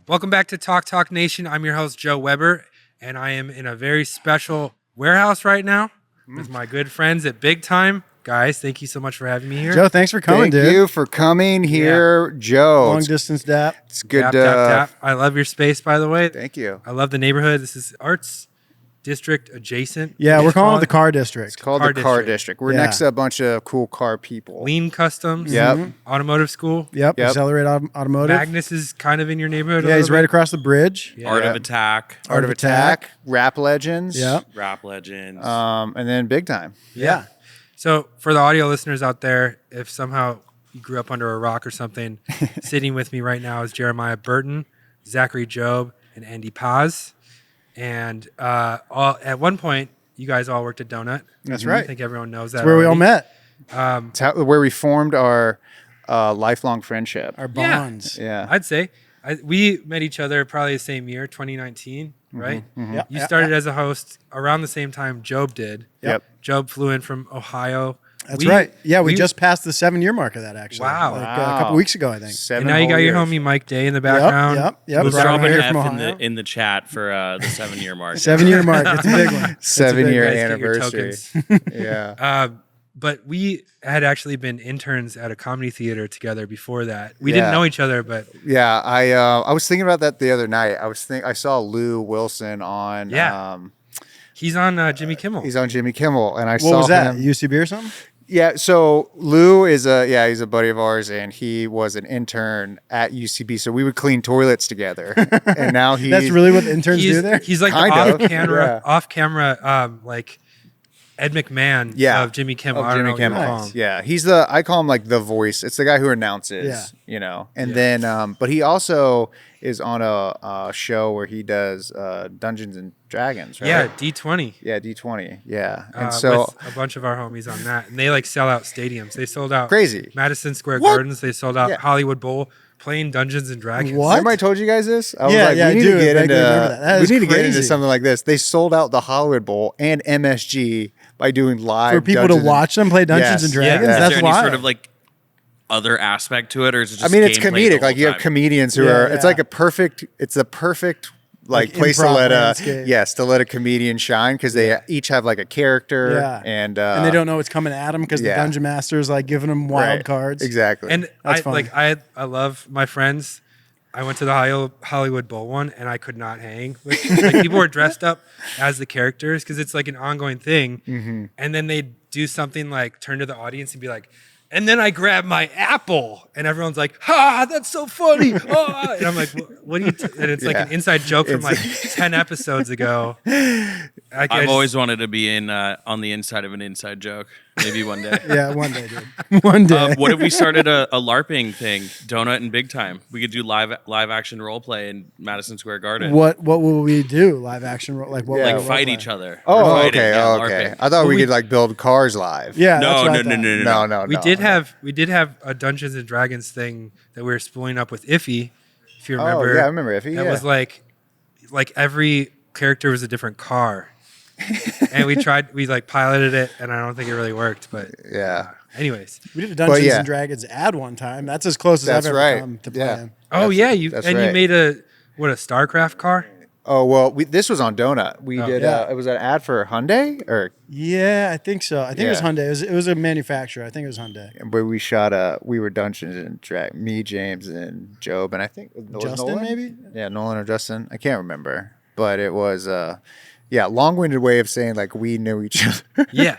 Welcome back to Talk Nation. I'm your host, Joe Weber, and I am in a very special warehouse right now with my good friends at Big Time. Guys, thank you so much for having me here. Joe, thanks for coming, dude. Thank you for coming here, Joe. Long distance dap. It's good. Tap. I love your space, by the way. Thank you. I love the neighborhood. This is Arts District adjacent. Yeah, we're calling it the Car District. It's called the Car District. We're next to a bunch of cool car people. Lean Customs. Yep. Automotive School. Yep. Accelerate Automotive. Magnus is kind of in your neighborhood. Yeah, he's right across the bridge. Yeah. Art of Attack. Art of Attack. Rap Legends. Yep. Rap Legends. And then Big Time. Yeah. So for the audio listeners out there, if somehow you grew up under a rock or something, sitting with me right now is Jeremiah Burton, Zachary Job, and Andy Paz. And at one point, you guys all worked at Donut. That's right. I think everyone knows that. That's where we all met. It's where we formed our lifelong friendship. Our bonds. Yeah. I'd say. We met each other probably the same year, 2019, right? Yep. You started as a host around the same time Job did. Yep. Job flew in from Ohio. That's right. Yeah, we just passed the 7-year mark of that, actually. Wow. Like, a couple weeks ago, I think. And now you got your homie Mike Day in the background. Yep. We'll Brought drop him an here F from Ohio. in the chat for the 7-year mark. 7-year mark. It's a big one. 7-year Guys, get your anniversary. tokens. Yeah. But we had actually been interns at a comedy theater together before that. We didn't know each other, but Yeah. I was thinking about that the other night. I saw Lou Wilson on. he's on Jimmy Kimmel. He's on Jimmy Kimmel, and I What saw was that? him. UCB or something? Yeah, so Lou is he's a buddy of ours, and he was an intern at UCB. So we would clean toilets together, and now That's really what interns do there? He's like Kind the of, off camera, like Ed McMahon of Jimmy Kimmel. Of I don't Jimmy know what you Kimmel. call him. Yeah, I call him like the voice. It's the guy who announces, And then, but he also is on a show where he does Dungeons and Dragons, right? Yeah, D20. Yeah, D20. Yeah. And so with a bunch of our homies on that, and they like sell out stadiums. They sold out Crazy. Madison Square Gardens. They sold out Yeah. Hollywood Bowl playing Dungeons and Dragons. What? Remember I told you guys this? I was Yeah, like, yeah, we need I do. to get I into remember that. That we is need to get into crazy. something like this. They sold out the Hollywood Bowl and MSG by doing live For people Dungeons to watch them play Dungeons and Dragons? Yeah. Is That's there any wild. sort of like other aspect to it, or is it just it's gameplay the comedic. Like whole you have time? comedians who Yeah, are. yeah. It's like a perfect. It's the perfect like place to improv let landscape. to let a comedian shine because they each have like a character. Yeah. And and they don't know what's coming at them because the dungeon master is like giving them wild right. cards. Exactly. And That's I fun. I love my friends. I went to the Hollywood Bowl one, and I could not hang. Like people were dressed up as the characters because it's like an ongoing thing. Mm-hmm. And then they'd do something like turn to the audience and be like, "And then I grabbed my apple," and everyone's like, "Ha, that's so funny!" Oh. And I'm like, "What do you?" And it's like an inside joke from like 10 episodes ago. I've always wanted to be in on the inside of an inside joke. Maybe one day. Yeah, one day, dude. One day. What if we started a LARPing thing, Donut and Big Time? We could do live action role play in Madison Square Garden. What will we do? Live action? Like what? Yeah. will Like we fight play? each other. oh, Or fighting, okay. yeah, Okay. LARPing. I thought we could like build cars live. Yeah. No, that's what I no, thought. no. No. We did have a Dungeons and Dragons thing that we were spooling up with Iffy, if you remember. Oh yeah, I remember Iffy. That Yeah. was like every character was a different car. And we like piloted it, and I don't think it really worked. But Yeah. anyways. We did a Dungeons yeah. and Dragons ad one time. That's as close as That's I've ever right. come to Yeah. playing. Oh yeah, you that's you right. made a StarCraft car? Oh well, this was on Donut. We did. Yeah. It was an ad for Hyundai, or Yeah, I think so. I think it was Yeah. Hyundai. It was a manufacturer. I think it was Hyundai. where we shot. We were Dungeons and Dragons. Me, James, and Job, and I think was Justin, Nolan? maybe? Yeah, Nolan or Justin. I can't remember, but it was. Long-winded way of saying like we knew each other. Yeah.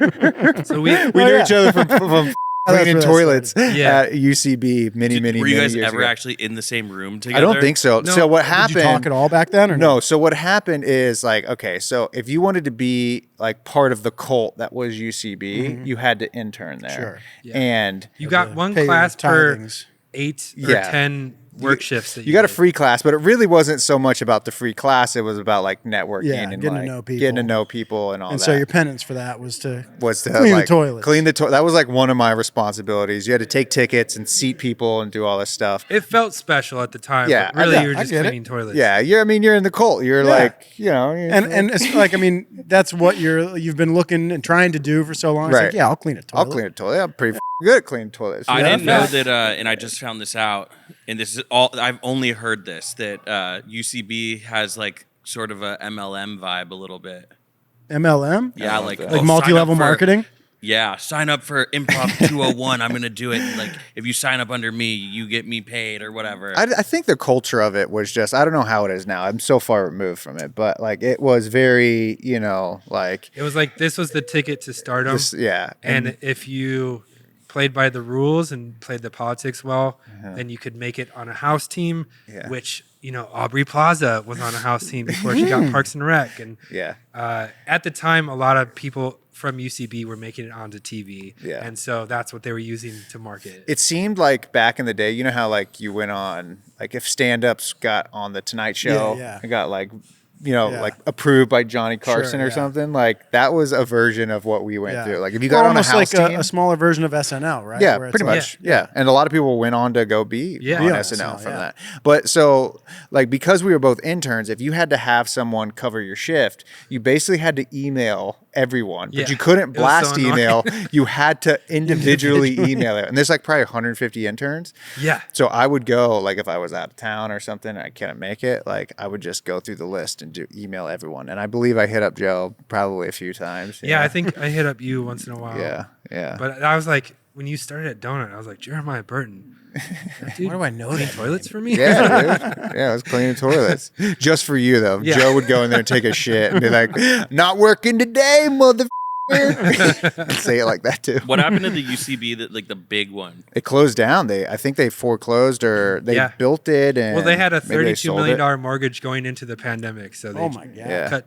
So we We knew each other from that's cleaning where that toilets Yeah. at UCB many Were you guys years ever ago. actually in the same room together? I don't think so. No. So what Did happened? you talk at all back then or No. So what happened is like, okay, so if you wanted to be like part of the cult that was UCB, you had to intern there. Sure. Yeah. And you got one Pay your class per tithings. 8 or Yeah. 10 work shifts that you got a did. free class, but it really wasn't so much about the free class. It was about like networking Yeah, and getting to like know people. getting to know people and all And that. so your penance for that was to was to clean like, the toilets. Clean the toilet. That was like one of my responsibilities. You had to take tickets and seat people and do all this stuff. It felt special at the time. Yeah, But really I- you were I just get it. cleaning toilets. Yeah, you're in the cult. You're like, you're- and it's like, I mean, that's what you've been looking and trying to do for so long. It's Right. like, yeah, I'll clean a toilet. I'll clean a toilet. I'm pretty good at cleaning toilets. I Yeah. didn't know that, and I just found this out. and this is all I've only heard this, that UCB has like sort of a MLM vibe a little bit. MLM? Yeah, like Like multi-level marketing? Yeah, sign up for Improv 201. I'm gonna do it. Like, if you sign up under me, you get me paid or whatever. I think the culture of it was just, I don't know how it is now. I'm so far removed from it, but like it was very, like It was like this was the ticket to stardom. yeah. And if you played by the rules and played the politics well, then you could make it on a house team, which, Aubrey Plaza was on a house team before she got Parks and Rec. And at the time, a lot of people from UCB were making it onto TV. Yeah. And so that's what they were using to market. It seemed like back in the day, you know how like you went on, like if stand-ups got on the Tonight Show and got like, like approved by Johnny Carson or something, like that was a version of what we went through. Like if you got on a house like team, a smaller version of SNL, right? Yeah, Where pretty much. Yeah. And a lot of people went on to go be on SNL from that. But so like, because we were both interns, if you had to have someone cover your shift, you basically had to email everyone, but you couldn't blast email. You had to individually email it. And there's like probably 150 interns. Yeah. So I would go, like if I was out of town or something, and I couldn't make it, like I would just go through the list and email everyone. And I believe I hit up Joe probably a few times. Yeah, I think I hit up you once in a while. Yeah. But I was like, when you started at Donut, I was like, Jeremiah Burton. Dude, why do I know clean that? toilets for me? Yeah, dude. Yeah, I was cleaning toilets. Just for you, though. Yeah. Joe would go in there and take a shit and be like, not working today, mother. Say it like that, too. What happened to the UCB, that like the big one? It closed down. I think they foreclosed or they built it. And well, they had a maybe $32 million mortgage going into the pandemic. So they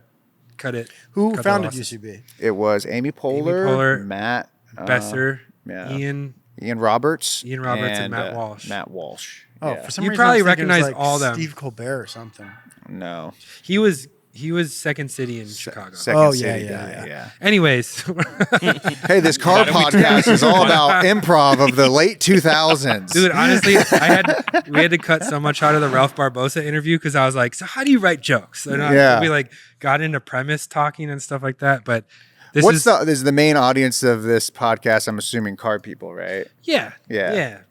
cut it. Who cut founded the losses. UCB? It was Amy Poehler, Matt Besser, Ian Roberts, and Matt Walsh. Matt Walsh. Oh, Yeah. for some You reason, probably I was thinking it was recognize like all them. Steve Colbert or something. No. He was Second City in Chicago. Second City guy, yeah. Anyways, Hey, this car podcast is all about improv of the late 2000s. dude, honestly, we had to cut so much out of the Ralph Barbosa interview because I was like, so how do you write jokes? And we like got into premise talking and stuff like that. But this is the main audience of this podcast? I'm assuming car people, right? Yeah.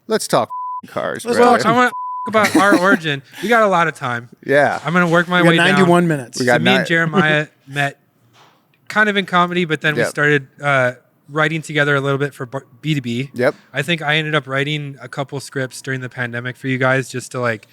Let's talk cars. Well, I want to about our origin. We got a lot of time. Yeah. I'm going to work my way 91 down. minutes. We got me and Jeremiah met kind of in comedy, but then we started writing together a little bit for B2B. Yep. I think I ended up writing a couple scripts during the pandemic for you guys just to like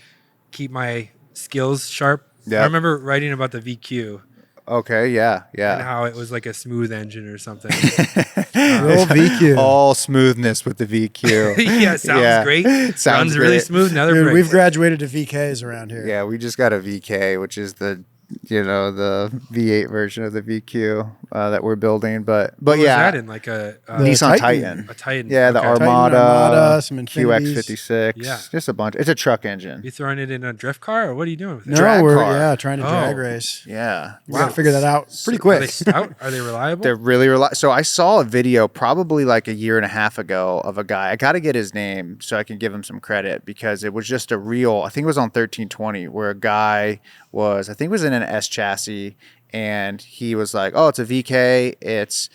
keep my skills sharp. Yep. I remember writing about the VQ. Okay, yeah. And how it was like a smooth engine or something. Real VQ. All smoothness with the VQ. Yeah, sounds great. Runs really smooth. Never Dude, breaks. we've graduated to VKs around here. Yeah, we just got a VK, which is the V8 version of the VQ that we're building. But what yeah, was that in like a Nissan Titan. A Titan. Yeah, the okay. Armada, some Infinities. QX56. Yeah. Just a bunch. It's a truck engine. You throwing it in a drift car, or what are you doing with it? No, Drag we're car. trying to drag race. Yeah. We got to figure that out pretty Are quick. they stout? Are they reliable? They're really reliable. So I saw a video probably like a year and a half ago of a guy. I got to get his name so I can give him some credit because it was just a real, I think it was on 1320, where a guy was, I think it was in an S chassis, and he was like, oh, it's a VK. It's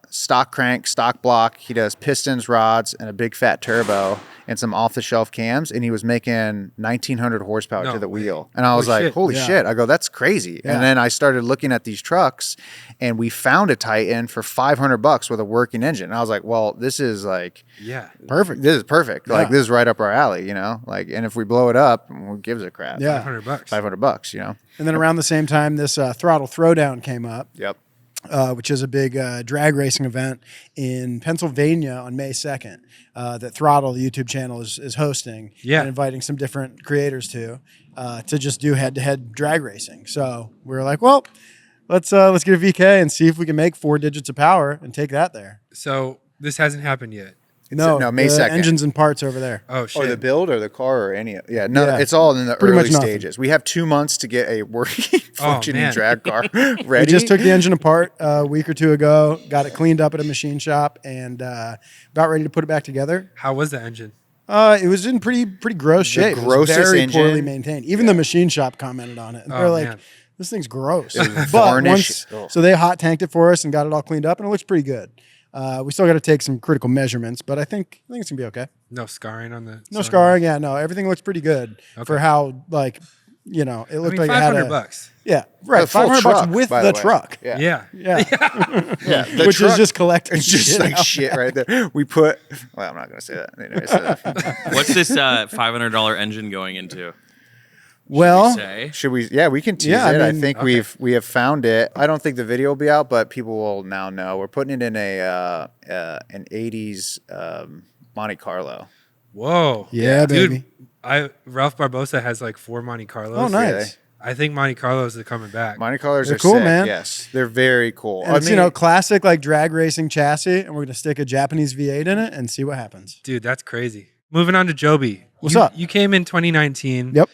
stock crank, stock block. He does pistons, rods, and a big fat turbo and some off-the-shelf cams, and he was making 1,900 horsepower to the wheel. And I was like, holy shit. I go, that's crazy. Yeah. And then I started looking at these trucks, and we found a Titan for $500 with a working engine. And I was like, well, this is like perfect. This is perfect. Yeah. Like, this is right up our alley, you know? Like, and if we blow it up, who gives a crap? Yeah. $500, you know? And then around the same time, this Throttle Throwdown came up. Yep. Which is a big drag racing event in Pennsylvania on May 2nd that Throttle, the YouTube channel, is hosting and inviting some different creators to just do head-to-head drag racing. So we were like, well, let's get a VK and see if we can make 4 digits of power and take that there. So this hasn't happened yet. No, May 2nd. Engines and parts over there. Oh, shit. Or the build or the car or any. Yeah, no, it's all in the early stages. We have 2 months to get a working, functioning drag car ready. We just took the engine apart a week or two ago, got it cleaned up at a machine shop, and about ready to put it back together. How was the engine? It was in pretty gross shape. The grossest it was very engine. poorly maintained. Even the machine shop commented on it. And they're like, this thing's gross. But varnish. so they hot tanked it for us and got it all cleaned up, and it looks pretty good. We still got to take some critical measurements, but I think it's gonna be okay. No scarring on the. No scarring. Yeah, no, everything looks pretty good for how like it looked like it had $500. Yeah, right. The full $500 truck, with by the the way. truck. Yeah. Yeah. The Which truck is just collecting. It's just shit like out. shit right there. We put. Well, I'm not gonna say that. Anyways, What's this $500 engine going into? Well, Say? should we? Yeah, we can tease Yeah, I it. I mean, think we have found it. I don't think the video will be out, but people will now know. We're putting it in an '80s Monte Carlo. Whoa. Yeah, dude. baby. Ralph Barbosa has like 4 Monte Carlos. Oh, nice. I think Monte Carlos are coming back. Monte Carlos They're are cool, sick. man. Yes, they're very cool. And it's classic like drag racing chassis, and we're gonna stick a Japanese V8 in it and see what happens. Dude, that's crazy. Moving on to Joby. What's up? You came in 2019. Yep.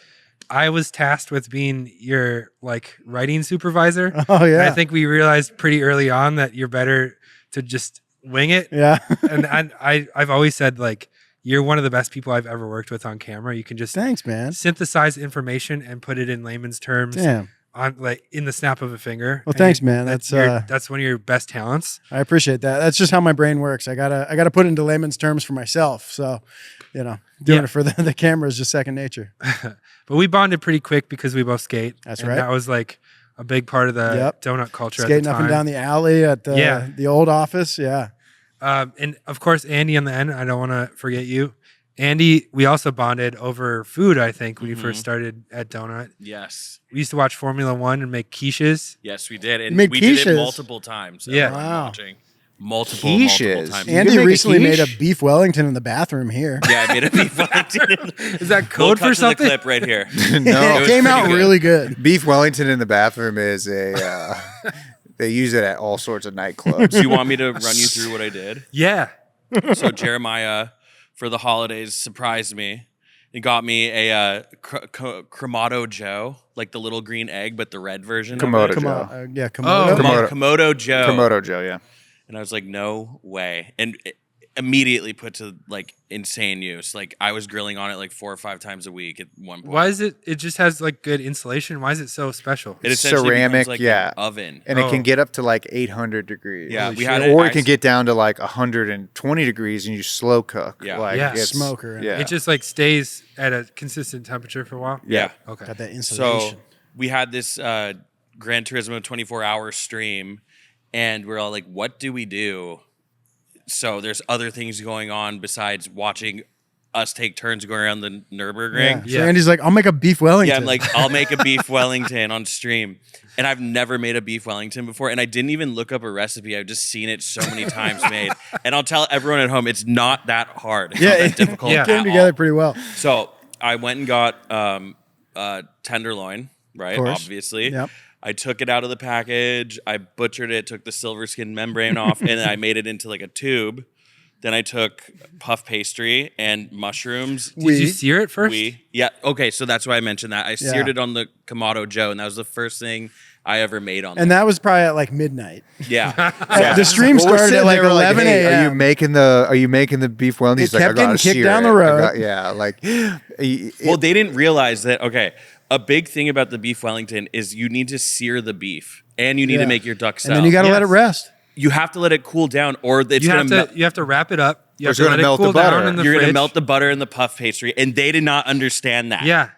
I was tasked with being your like writing supervisor. Oh And yeah. I think we realized pretty early on that you're better to just wing it. Yeah. and I've always said like you're one of the best people I've ever worked with on camera. You can just Thanks, man. synthesize information and put it in layman's terms Damn. on like in the snap of a finger. Well, And thanks, man. That's that's one of your best talents. I appreciate that. That's just how my brain works. I gotta put it into layman's terms for myself. So, doing it for the camera is just second nature. But we bonded pretty quick because we both skate. That's and right. That was like a big part of the Yep. donut culture at Skating the up time. and down the alley at the old office. Yeah. And of course, Andy on the end. I don't want to forget you. Andy, we also bonded over food, I think, when you first started at Donut. Yes. We used to watch Formula One and make quiches. Yes, we did. And made we did quiches? it multiple times. Yeah. Everyone Wow. watching. Multiple Quiches? times. And- Andy make a recently made a quiche? beef Wellington in the bathroom here. Yeah, I made a beef Wellington. Is that We'll code cut for to something? the clip right here. No, It came pretty out good. really good. beef Wellington in the bathroom is a. They use it at all sorts of nightclubs. Do you want me to run you through what I did? Yeah. So Jeremiah, for the holidays, surprised me. He got me a Kamado Joe, like the little green egg, but the red version. Komodo Of it. Come Joe. on. Yeah, come Oh. on. Komodo. Komodo Joe. Komodo Joe, yeah. And I was like, no way. And it immediately put to like insane use. Like I was grilling on it like 4 or 5 times a week at one point. Why is it? It just has like good insulation. Why is it so special? It essentially Ceramic, becomes like yeah. an oven. And it Oh. can get up to like 800 degrees. Yeah, Holy we shit. had it Or it can actually- get down to like 120 degrees and you slow cook. Yeah. Like, Yeah. it's- Smoker. Yeah. It just like stays at a consistent temperature for a while. Yeah. Okay. Got that So insulation. we had this Gran Turismo 24-hour stream, and we're all like, what do we do? So there's other things going on besides watching us take turns going around the Nürburgring. So Andy's like, I'll make a beef Wellington. Yeah, I'm like, I'll make a beef Wellington on stream. And I've never made a beef Wellington before. And I didn't even look up a recipe. I've just seen it so many times made. And I'll tell everyone at home, it's not that hard. It's not that difficult. yeah. it came at together all. pretty well. So I went and got tenderloin, right? course. Obviously. Yep. I took it out of the package. I butchered it, took the silver skin membrane off, and then I made it into like a tube. Then I took puff pastry and mushrooms. Did you sear it first? Yeah. Okay. So that's why I mentioned that. I seared Yeah. it on the Kamado Joe, and that was the first thing I ever made on And there. that was probably at like midnight. Yeah. The stream Well, we're started sitting at like there, 11 hey, a.m. Are you making the beef Wellington? He's It like, I kept gotta getting kicked sear down it. the road. Yeah, like Well, they didn't realize that. Okay. A big thing about the beef Wellington is you need to sear the beef, and you need Yeah. to make your duck And then you got to let it Yes. rest. You have to let it cool down, or it's You gonna have melt. to. You have to wrap it up. You Or have it's to gonna let it melt the cool down butter. in the You're fridge. gonna melt the butter in the puff pastry, and they did not understand that. Yeah.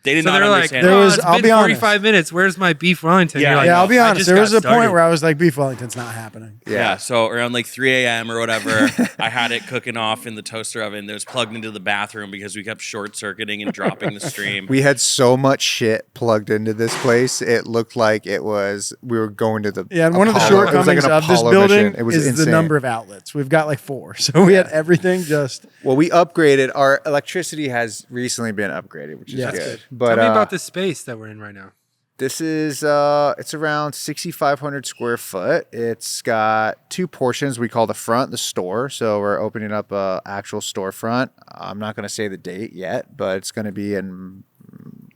They did So not they're like, understand. There oh, was- it's I'll been be honest. 45 minutes. Where's my beef Wellington? Yeah, You're like, I know. I'll be I honest. just There got was a started. point where I was like, beef Wellington's not happening. Yeah, so around like 3 a.m. or whatever, I had it cooking off in the toaster oven. It was plugged into the bathroom because we kept short circuiting and dropping the stream. we had so much shit plugged into this place. It looked like we were going to the Yeah, and one of the Apollo- it was like shortcomings an of this Apollo building mission. It was is insane. the number of outlets. We've got like 4. So we had everything just... Well, we upgraded. Our electricity has recently been upgraded, which is Yeah, good. that's good. But Tell me about the space that we're in right now. This is it's around 6,500 square foot. It's got 2 portions. We call the front the store. So we're opening up a actual storefront. I'm not going to say the date yet, but it's going to be in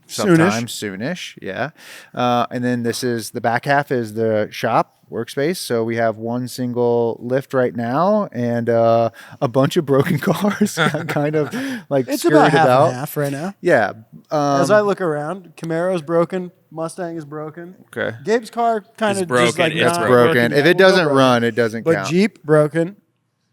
sometime soonish. Yeah. And then the back half is the shop workspace. So we have one single lift right now and a bunch of broken cars kind of like It's scurried about half about. and half right now. Yeah. As I look around, Camaro's broken. Mustang is broken. Okay. Gabe's car kind It's of broken. just like It's not broken. yet. If it We'll go doesn't broken. run, it doesn't But count. Jeep broken.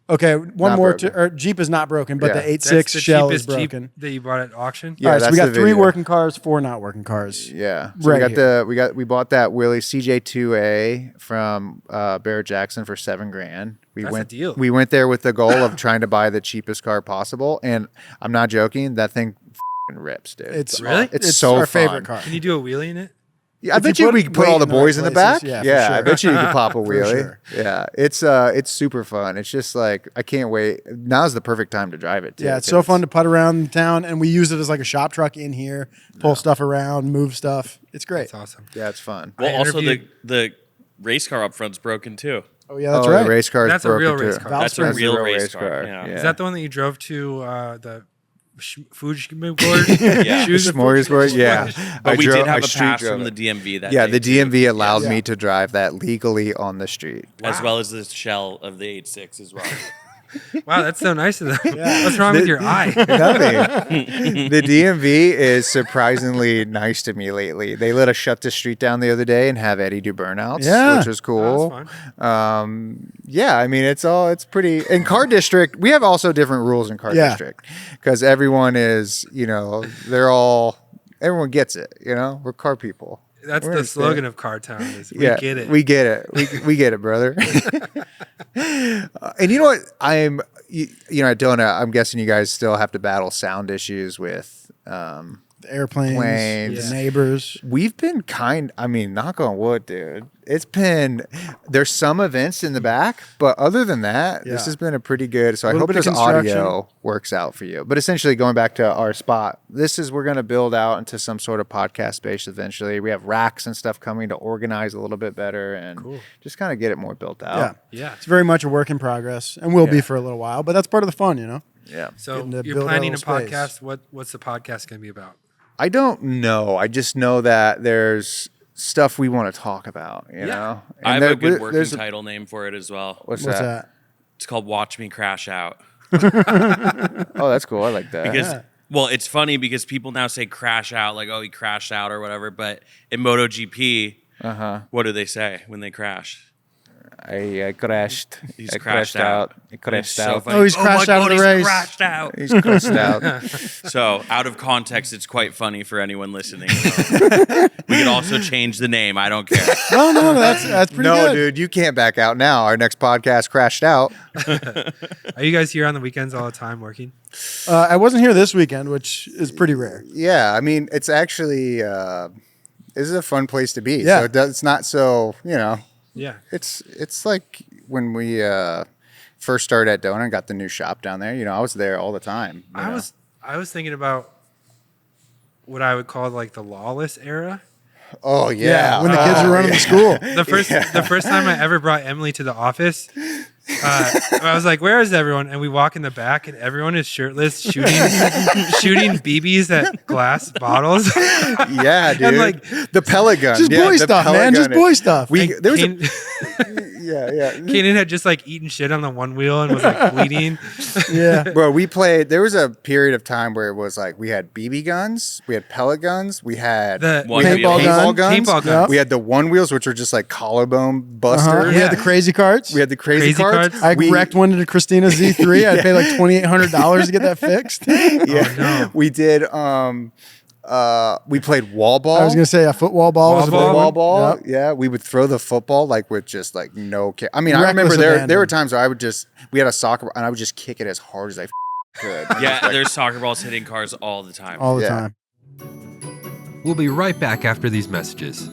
Okay, one Not more. broken. Jeep is not broken, but Yeah. the That's 8.6 the shell is cheapest Jeep broken. that you bought at auction. Yeah, All right, so we that's got the 3 video. working cars, 4 not working cars. Yeah. So Right we bought that Willie CJ2A from Barrett Jackson for $7,000. That's a deal. We went there with the goal of trying to buy the cheapest car possible, and I'm not joking. That thing f***ing rips, dude. It's Really? It's so our fun. favorite car. Can you do a wheelie in it? Yeah, I If you bet you put we could put weight all the in the right boys in the places, back. yeah, for I sure. bet you could pop a For wheelie. sure. Yeah, it's super fun. It's just like I can't wait. Now's the perfect time to drive it. Too, Yeah, it's so fun to putt around town, and we use it as like a shop truck in here, pull stuff around, move stuff. It's great. That's awesome. Yeah, it's fun. Well, I also interviewed- the race car up front's broken too. Oh yeah, that's The right. race car is That's a broken real race too. car. Valve That's a springs. real race car. Yeah. Is that the one that you drove to the food board? Yeah. Shoes and Smorgasbord? Yeah. But we did have a street pass drove from the it. DMV that Yeah, day, the too, DMV allowed Yeah. me to drive that legally on the street. as well as the shell of the 8.6 as well. Wow, that's so nice of them. What's wrong with your eye? Nothing. The DMV is surprisingly nice to me lately. They let us shut the street down the other day and have Eddie do burnouts, Yeah. which was cool. Oh, that's Yeah, I mean, it's pretty. In Car District, we have also different rules in Car Yeah. District because everyone is, everyone gets it. We're car people. That's We're the gonna slogan stay. of Car Town. Is we Yeah, get it. We get it. We get it, brother. And you know what? At Donut, I'm guessing you guys still have to battle sound issues with. The airplanes, Planes. the neighbors. We've been knock on wood, dude. There's some events in the back, but other than that, this Yeah. has been a pretty good. So I Little hope bit of this construction. audio works out for you. But essentially, going back to our spot, we're going to build out into some sort of podcast space eventually. We have racks and stuff coming to organize a little bit better and just kind of get it more built Yeah. out. Yeah. It's very much a work in progress, and will be for a little while. But that's part of the fun, Yeah. So Getting to you're build our planning a little space. podcast. What's the podcast going to be about? I don't know. I just know that there's stuff we want to talk about, you know? And I have there- a good working there's title name for it as well. What's What's that? that? It's called Watch Me Crash Out. Oh, that's cool. I like that. Because well, it's funny because people now say crash out, like, oh, he crashed out or whatever. But in MotoGP, what do they say when they crash? I crashed. He's I crashed out. I crashed It's so out. funny. Oh, he's crashed out of the he's race. crashed out. He's crashed out. So out of context, it's quite funny for anyone listening. We could also change the name. I don't care. No, that's pretty No, good. dude, you can't back out now. Our next podcast crashed out. Are you guys here on the weekends all the time working? I wasn't here this weekend, which is pretty rare. Yeah, I mean, it's actually this is a fun place to be. Yeah. So it's not so Yeah. It's like when we first started at Donut and got the new shop down there. I was there all the time. I was thinking about what I would call like the lawless era. Oh yeah, when the kids were running the school. The first time I ever brought Emily to the office, I was like, "Where is everyone?" And we walk in the back, and everyone is shirtless, shooting BBs at glass bottles. Yeah, dude. And, like, the pellet gun. Just Yeah, boy the stuff, pellet man. Just gun. boy stuff. And There was a Kane- yeah. Kanan had just like eaten shit on the one wheel and was like bleeding. Yeah. Bro, we played. There was a period of time where it was like we had BB guns, we had pellet guns, we had The One Paintball wheel. gun. Paintball guns. We had the one wheels, which were just like collarbone busters. We had the crazy carts. We had the crazy, Crazy cards. cards. I We- wrecked one into Christina Z3. I'd pay like $2,800 to get that fixed. Yeah, no. we did. We played wall ball. I was gonna say a football ball was a big Wall one. Wall ball. Yep. Yeah, we would throw the football like with just like no care. I mean, I Reckless remember there abandon. were times where we had a soccer and I would just kick it as hard as I could. Yeah, there's soccer balls hitting cars all the time. All the Yeah. time. We'll be right back after these messages.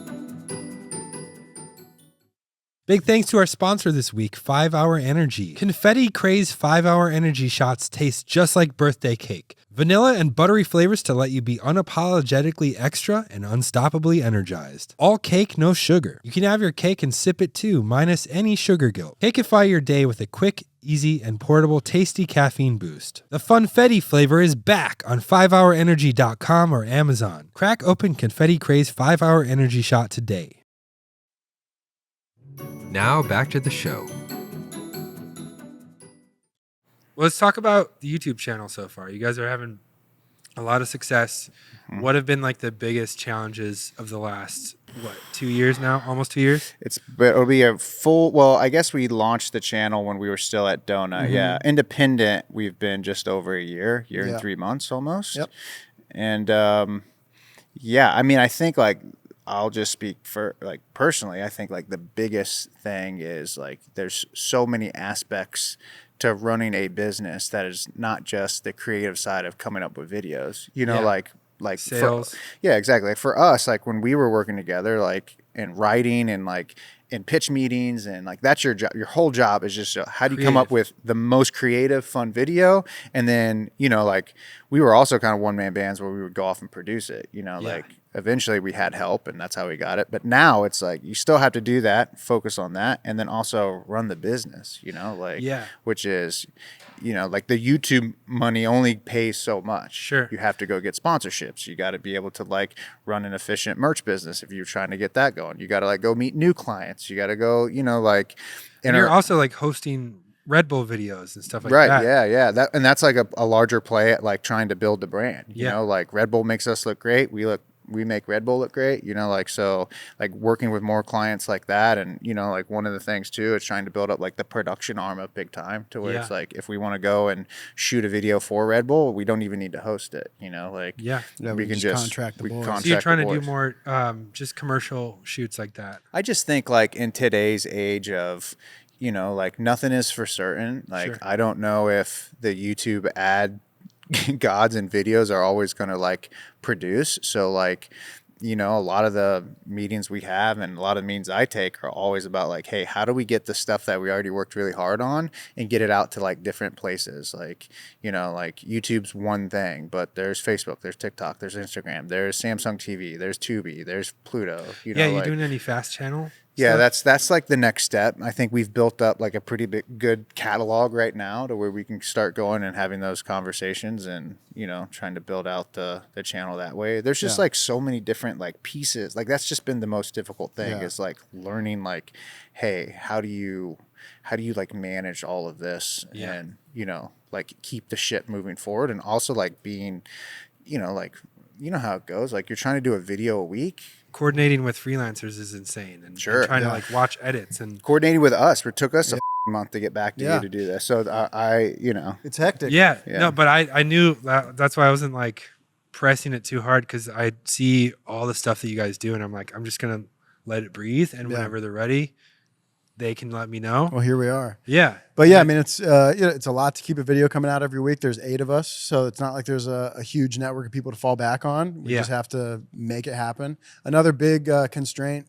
Big thanks to our sponsor this week, 5 Hour Energy. Confetti Craze 5 Hour Energy shots taste just like birthday cake. Vanilla and buttery flavors to let you be unapologetically extra and unstoppably energized. All cake, no sugar. You can have your cake and sip it too, minus any sugar guilt. Cakeify your day with a quick, easy, and portable tasty caffeine boost. The Funfetti flavor is back on 5hourenergy.com or Amazon. Crack open Confetti Craze 5-Hour Energy Shot today. Now back to the show. Well, let's talk about the YouTube channel so far. You guys are having a lot of success. What have been like the biggest challenges of the last, 2 years now? Almost 2 years? It'll be a full, well, I guess we launched the channel when we were still at Donut. Yeah. Independent, we've been just over a year and 3 months almost. Yep. And yeah, I mean, I think like, I'll just speak for like personally, I think like the biggest thing is like there's so many aspects to running a business that is not just the creative side of coming up with videos, like sales. Yeah, exactly. Like for us, like when we were working together, like in writing and like in pitch meetings and like that's your job. Your whole job is just how do you come up with the most creative, fun video? And then, like we were also kind of one-man bands where we would go off and produce it, like eventually we had help and that's how we got it. But now it's like you still have to do that, focus on that, and then also run the business, which is, like the YouTube money only pays so much. Sure. You have to go get sponsorships. You got to be able to like run an efficient merch business if you're trying to get that going. You got to like go meet new clients. You got to go, like. And you're also like hosting Red Bull videos and stuff like that. Right. Yeah. That's like a larger play at like trying to build the brand. Like Red Bull makes us look great. We make Red Bull look great, so like working with more clients like that. And, like one of the things too, is trying to build up like the production arm of Big Time to where it's like, if we want to go and shoot a video for Red Bull, we don't even need to host it, we can just contract the boys. So you're trying to do more just commercial shoots like that. I just think like in today's age of, like nothing is for certain. Like, Sure. I don't know if the YouTube ad gods and videos are always going to like produce. So like, a lot of the meetings we have and a lot of meetings I take are always about like, hey, how do we get the stuff that we already worked really hard on and get it out to like different places? Like, like YouTube's one thing, but there's Facebook, there's TikTok, there's Instagram, there's Samsung TV, there's Tubi, there's Pluto. You like, doing any fast channel? Yeah, that's like the next step. I think we've built up like a pretty good catalog right now to where we can start going and having those conversations and, trying to build out the channel that way. There's just like so many different like pieces. Like that's just been the most difficult thing is like learning like, hey, how do you like manage all of this and, like keep the ship moving forward and also like being, like, how it goes. Like you're trying to do a video a week. Coordinating with freelancers is insane, and Sure. and trying to like watch edits and coordinating with us. It took us a month to get back to you to do this. So it's hectic. Yeah. No, but I knew that's why I wasn't like pressing it too hard because I see all the stuff that you guys do, and I'm like, I'm just gonna let it breathe, and whenever they're ready, they can let me know. Well, here we are. Yeah. But yeah, I mean, it's it's a lot to keep a video coming out every week. There's 8 of us, so it's not like there's a huge network of people to fall back on. We just have to make it happen. Another big constraint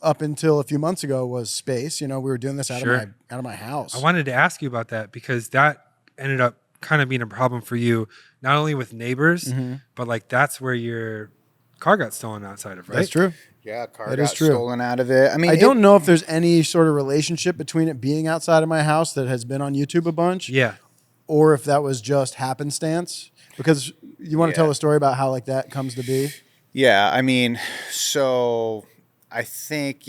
up until a few months ago was space. We were doing this out of my house. I wanted to ask you about that because that ended up kind of being a problem for you, not only with neighbors, but like that's where your car got stolen outside of, right? That's true. Yeah, car got stolen out of it. I mean, I don't know if there's any sort of relationship between it being outside of my house that has been on YouTube a bunch. Yeah. Or if that was just happenstance. Because you want to tell a story about how like that comes to be? Yeah, I mean, so I think,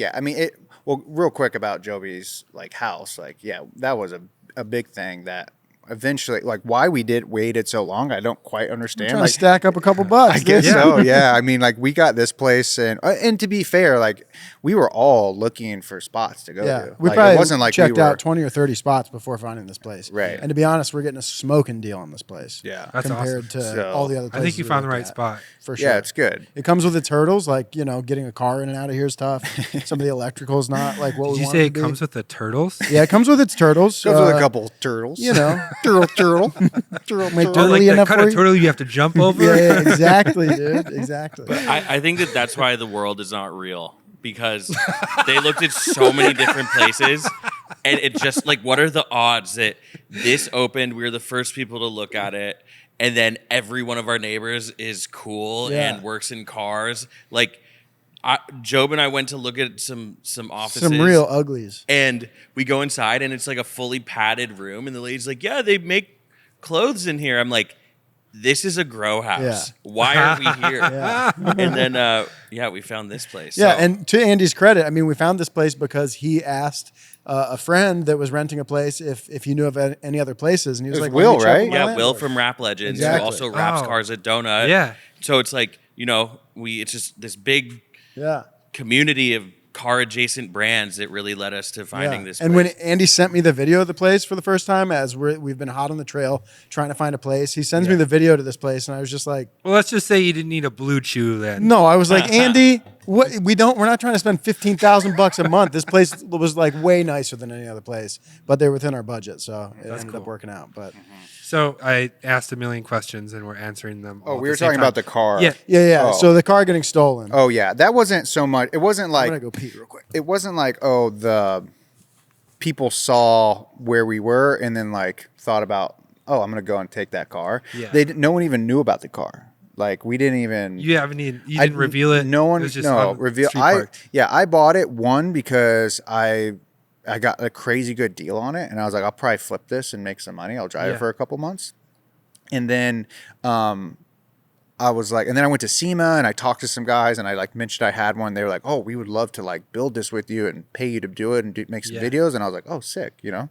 real quick about Joby's like house, like, that was a big thing that eventually, like why we waited so long, I don't quite understand. Trying like to stack up a couple bucks. I guess so. Yeah. I mean, like we got this place and to be fair, like we were all looking for spots to go to. We like, probably it wasn't like checked we were out 20 or 30 spots before finding this place. Right. And to be honest, we're getting a smoking deal on this place. Yeah. That's compared awesome. to all the other places. I think you found the right spot. For sure. Yeah, it's good. It comes with its hurdles, like, getting a car in and out of here is tough. Some of the electrical is not like what Did we you want say it it to be. comes with the turtles? Yeah, it comes with its turtles. Comes with a couple turtles. Turtle. turtle. Make Like turtle that enough kind for of you? turtle you have to jump over? Yeah, exactly, dude. Exactly. I think that's why the world is not real, because they looked at so many different places, and it just like, what are the odds that this opened? We were the first people to look at it, and then every one of our neighbors is cool and works in cars. Like, Job and I went to look at some offices. Some real uglies. And we go inside, and it's like a fully padded room. And the lady's like, yeah, they make clothes in here. I'm like, this is a grow house. Yeah. Why are we here? Yeah. And then, we found this place. Yeah, So- and to Andy's credit, I mean, we found this place because he asked a friend that was renting a place if he knew of any other places, and he was It was like, Will, "Let me check right? with my Yeah, landlord." Will from Rap Legends, Exactly. who also raps Oh. cars at Donut. Yeah. So it's like, it's just this big Yeah. community of car adjacent brands that really led us to finding this And place. when Andy sent me the video of the place for the first time, as we've been hot on the trail trying to find a place, he sends me the video to this place, and I was just like, Well, let's just say you didn't need a Blue Chew then. no, I was like, Andy, what? We're not trying to spend $15,000 a month. This place was like way nicer than any other place, but they're within our budget, so it ended up working out. But So I asked a million questions and we're answering them. Oh, all at we the were same talking time. about the car. Yeah. yeah. Oh. So the car getting stolen. Oh yeah, that wasn't so much. It wasn't I'm like gonna go pee real quick. it wasn't like the people saw where we were and then like thought about I'm gonna go and take that car. Yeah. No one even knew about the car. Like we didn't even. You didn't reveal it. No one. It was just No on reveal. street I parked. bought it because I got a crazy good deal on it, and I was like, I'll probably flip this and make some money. I'll drive Yeah. it for a couple months, and then I was like, and then I went to SEMA and I talked to some guys and I like mentioned I had one. They were like, oh, we would love to like build this with you and pay you to do it and make some Yeah. videos. And I was like, oh, sick, Yeah.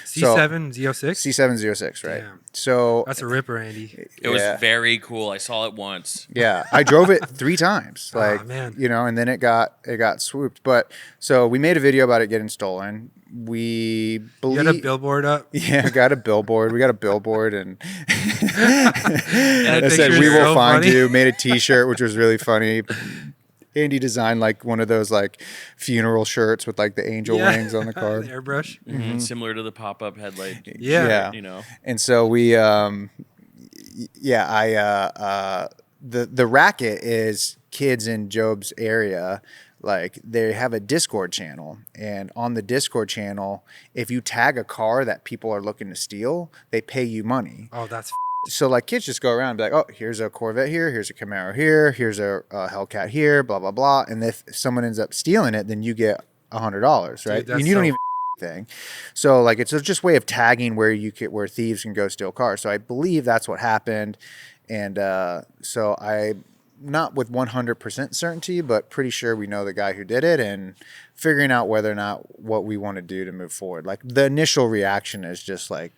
So- C7, Z06. C706, right? Damn. So That's a ripper, Andy. it was yeah. very cool. I saw it once. Yeah, I drove it 3 times, Aw, like man. and then it got swooped. But so we made a video about it getting stolen. We You believe, had a billboard up. yeah, got a billboard. We got a billboard and That I said picture we is will so find funny. you. Made a T-shirt, which was really funny. Andy designed like one of those like funeral shirts with like the angel wings on the car. The airbrush. Similar to the pop-up headlight. Yeah. And so we, the racket is kids in Job's area. Like they have a Discord channel, and on the Discord channel, if you tag a car that people are looking to steal, they pay you money. Oh, that's So like kids just go around and be like, oh, here's a Corvette here, here's a Camaro here, here's a Hellcat here, blah blah blah. And if someone ends up stealing it, then you get $100, right? that's And you don't so- even thing. So like it's just a way of tagging where where thieves can go steal cars. So I believe that's what happened, and so I. Not with 100% certainty, but pretty sure we know the guy who did it, and figuring out whether or not what we want to do to move forward. Like the initial reaction is just like,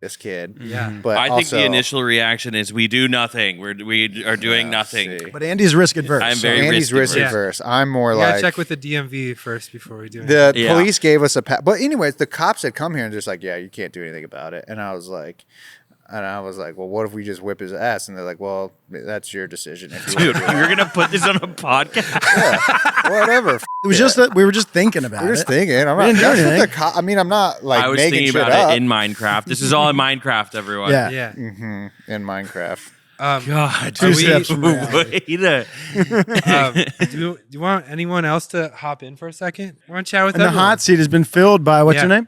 this kid. Yeah. But I think also, the initial reaction is we do nothing. We are doing nothing. see. But Andy's risk adverse. I'm so- very Andy's risk risk-averse. adverse. I'm more You gotta like check with the DMV first before we do the anything. Yeah. police gave us but anyways, the cops had come here and just like, yeah, you can't do anything about it. And I was like, well, what if we just whip his ass? And they're like, well, that's your decision. If you Dude, want to do you're gonna put this on a podcast? it. Whatever. It was just that we were just thinking about We're it. just thinking. I'm We not. didn't do That's what anything. I mean, I'm not like I was making thinking shit about up it in Minecraft. This is all in Minecraft, everyone. Yeah. Yeah. in Minecraft. God, Two steps from reality. Do you want anyone else to hop in for a second? Want to chat with And the everyone? hot seat has been filled by what's Yeah. your name?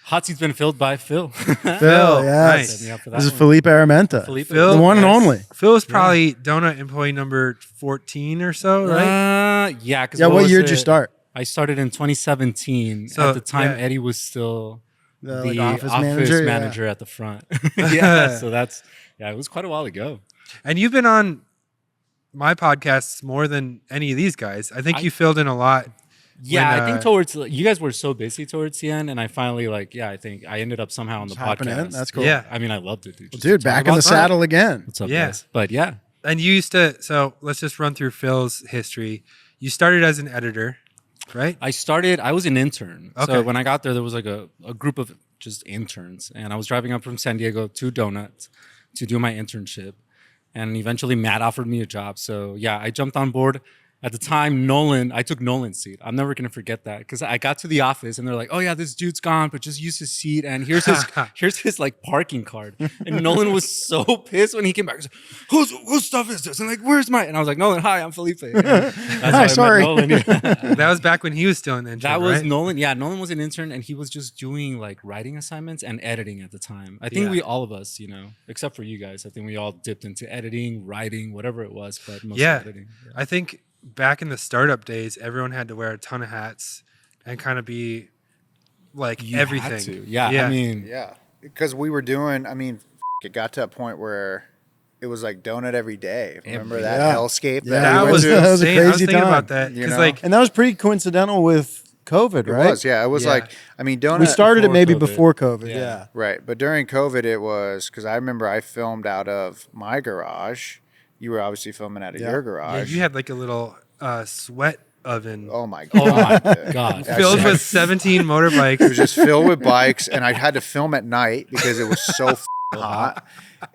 Hot seat's been filled by Phil. Phil. Yes. Nice. Set me up for that This is one. Felipe Aramenta. Felipe. Phil, the one and only. Phil is probably donut employee number 14 or so, right? Yeah. 'Cause Yeah. What was year did you it? start? I started in 2017. So, at the time, yeah. Eddie was still The, the like, office office manager, yeah. at the front. Yeah. So it was quite a while ago. And you've been on my podcasts more than any of these guys. I think you filled in a lot. Yeah, when, I think towards you guys were so busy towards the end, and I finally I think I ended up somehow on the hopping in. podcast. That's cool. Yeah. I mean, I loved it, dude. Just Dude, to talk back in about the that. saddle again. What's up, Yeah. guys? But yeah, And you used to, so let's just run through Phil's history. You started as an editor, right? I was an intern. Okay. So when I got there was like a group of just interns, and I was driving up from San Diego to Donuts to do my internship, and eventually Matt offered me a job. So yeah, I jumped on board. At the time, I took Nolan's seat. I'm never gonna forget that because I got to the office and they're like, "Oh yeah, this dude's gone, but just use his seat and here's his like parking card." And Nolan was so pissed when he came back. He was like, whose stuff is this? And like, where's mine? And I was like, "Nolan, hi, I'm Felipe." And that's how I met sorry. Nolan, yeah. That was back when he was still in the intern, That was right? Nolan. Yeah, Nolan was an intern and he was just doing like writing assignments and editing at the time. I think Yeah. all of us, except for you guys, I think we all dipped into editing, writing, whatever it was, but mostly Yeah. editing. I think back in the startup days, everyone had to wear a ton of hats and kind of be like You had everything. to. Yeah, I mean, Yeah, because we were doing. I mean, it got to a point where it was like donut every day. Remember that Yeah. hellscape Yeah. that That we was went to? that was a insane. I was crazy thinking time. about that You because know? like And that was pretty coincidental with COVID, It right? was, yeah. It was Yeah. like, I mean, donut. We started it Before maybe COVID. before COVID. Yeah. Yeah. Right, but during COVID, it was because I remember I filmed out of my garage. You were obviously filming out of Yeah. your yeah, garage. you had like a little sweat oven Oh my oh god! my God. filled with 17 It motorbikes. was just filled with bikes, and I had to film at night because it was so hot.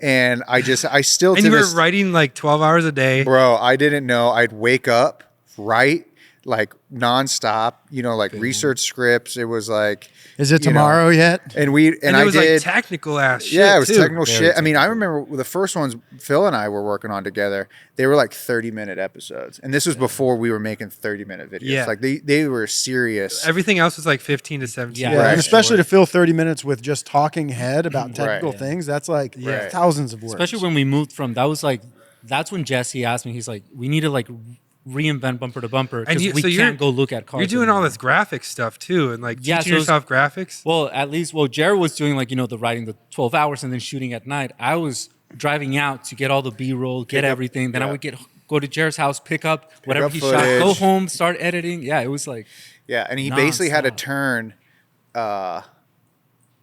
And I still And to you were this writing like 12 hours a day. bro. I didn't know I'd wake up, write like nonstop. You know, like research scripts. It was like, Is it you know, tomorrow yet? and And it I was did. like technical ass shit. Yeah, it was too. technical Very shit. I mean, I technical. remember the first ones Phil and I were working on together. They were like 30-minute episodes, and this was before we were making 30-minute videos. Yeah. Like they were serious. Everything else was like 15 to 17. Yeah, Yeah, Right. and especially to fill 30 minutes with just talking head about technical Right. things. That's like Right. thousands of words. Especially when we moved from, that's when Jesse asked me, he's like, we need to like reinvent bumper to bumper And because you- we so you're- can't go look at cars. You're doing all anymore. this graphic stuff too, and like Yeah, teaching so yourself graphics. Well, at least, Jared was doing like, the writing the 12 hours and then shooting at night. I was driving out to get all the B-roll, get up- everything. Then I yeah. would go to Jared's house, pick up whatever up he shot, go footage. home, start editing. Yeah, it was like, Yeah, and he basically had to Nonstop. turn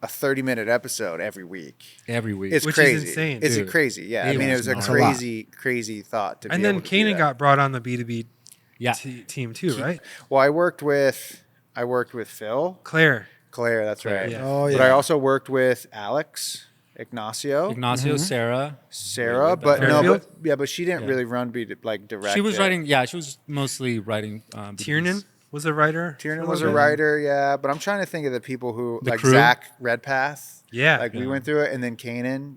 a 30-minute episode every week. every week. It's Which is crazy. insane. It's Dude. crazy. Yeah, I It mean, it was was a nuts. crazy thought to. And be then able to do Kanan that. got brought on the B2B yeah. team too, right? Well, I worked with Phil, Claire. Claire. That's right. yeah. Oh, But yeah. I also worked with Alex, Ignacio, Ignacio, Sarah. Sarah. But no, Fairfield? but she didn't Yeah. really run like direct. She was it. writing, she was mostly writing. Tiernan was a writer. Tiernan for was a little bit. writer, yeah. But I'm trying to think of the people who The like crew? Zach Redpath. Yeah. Like we went through it, and then Kanan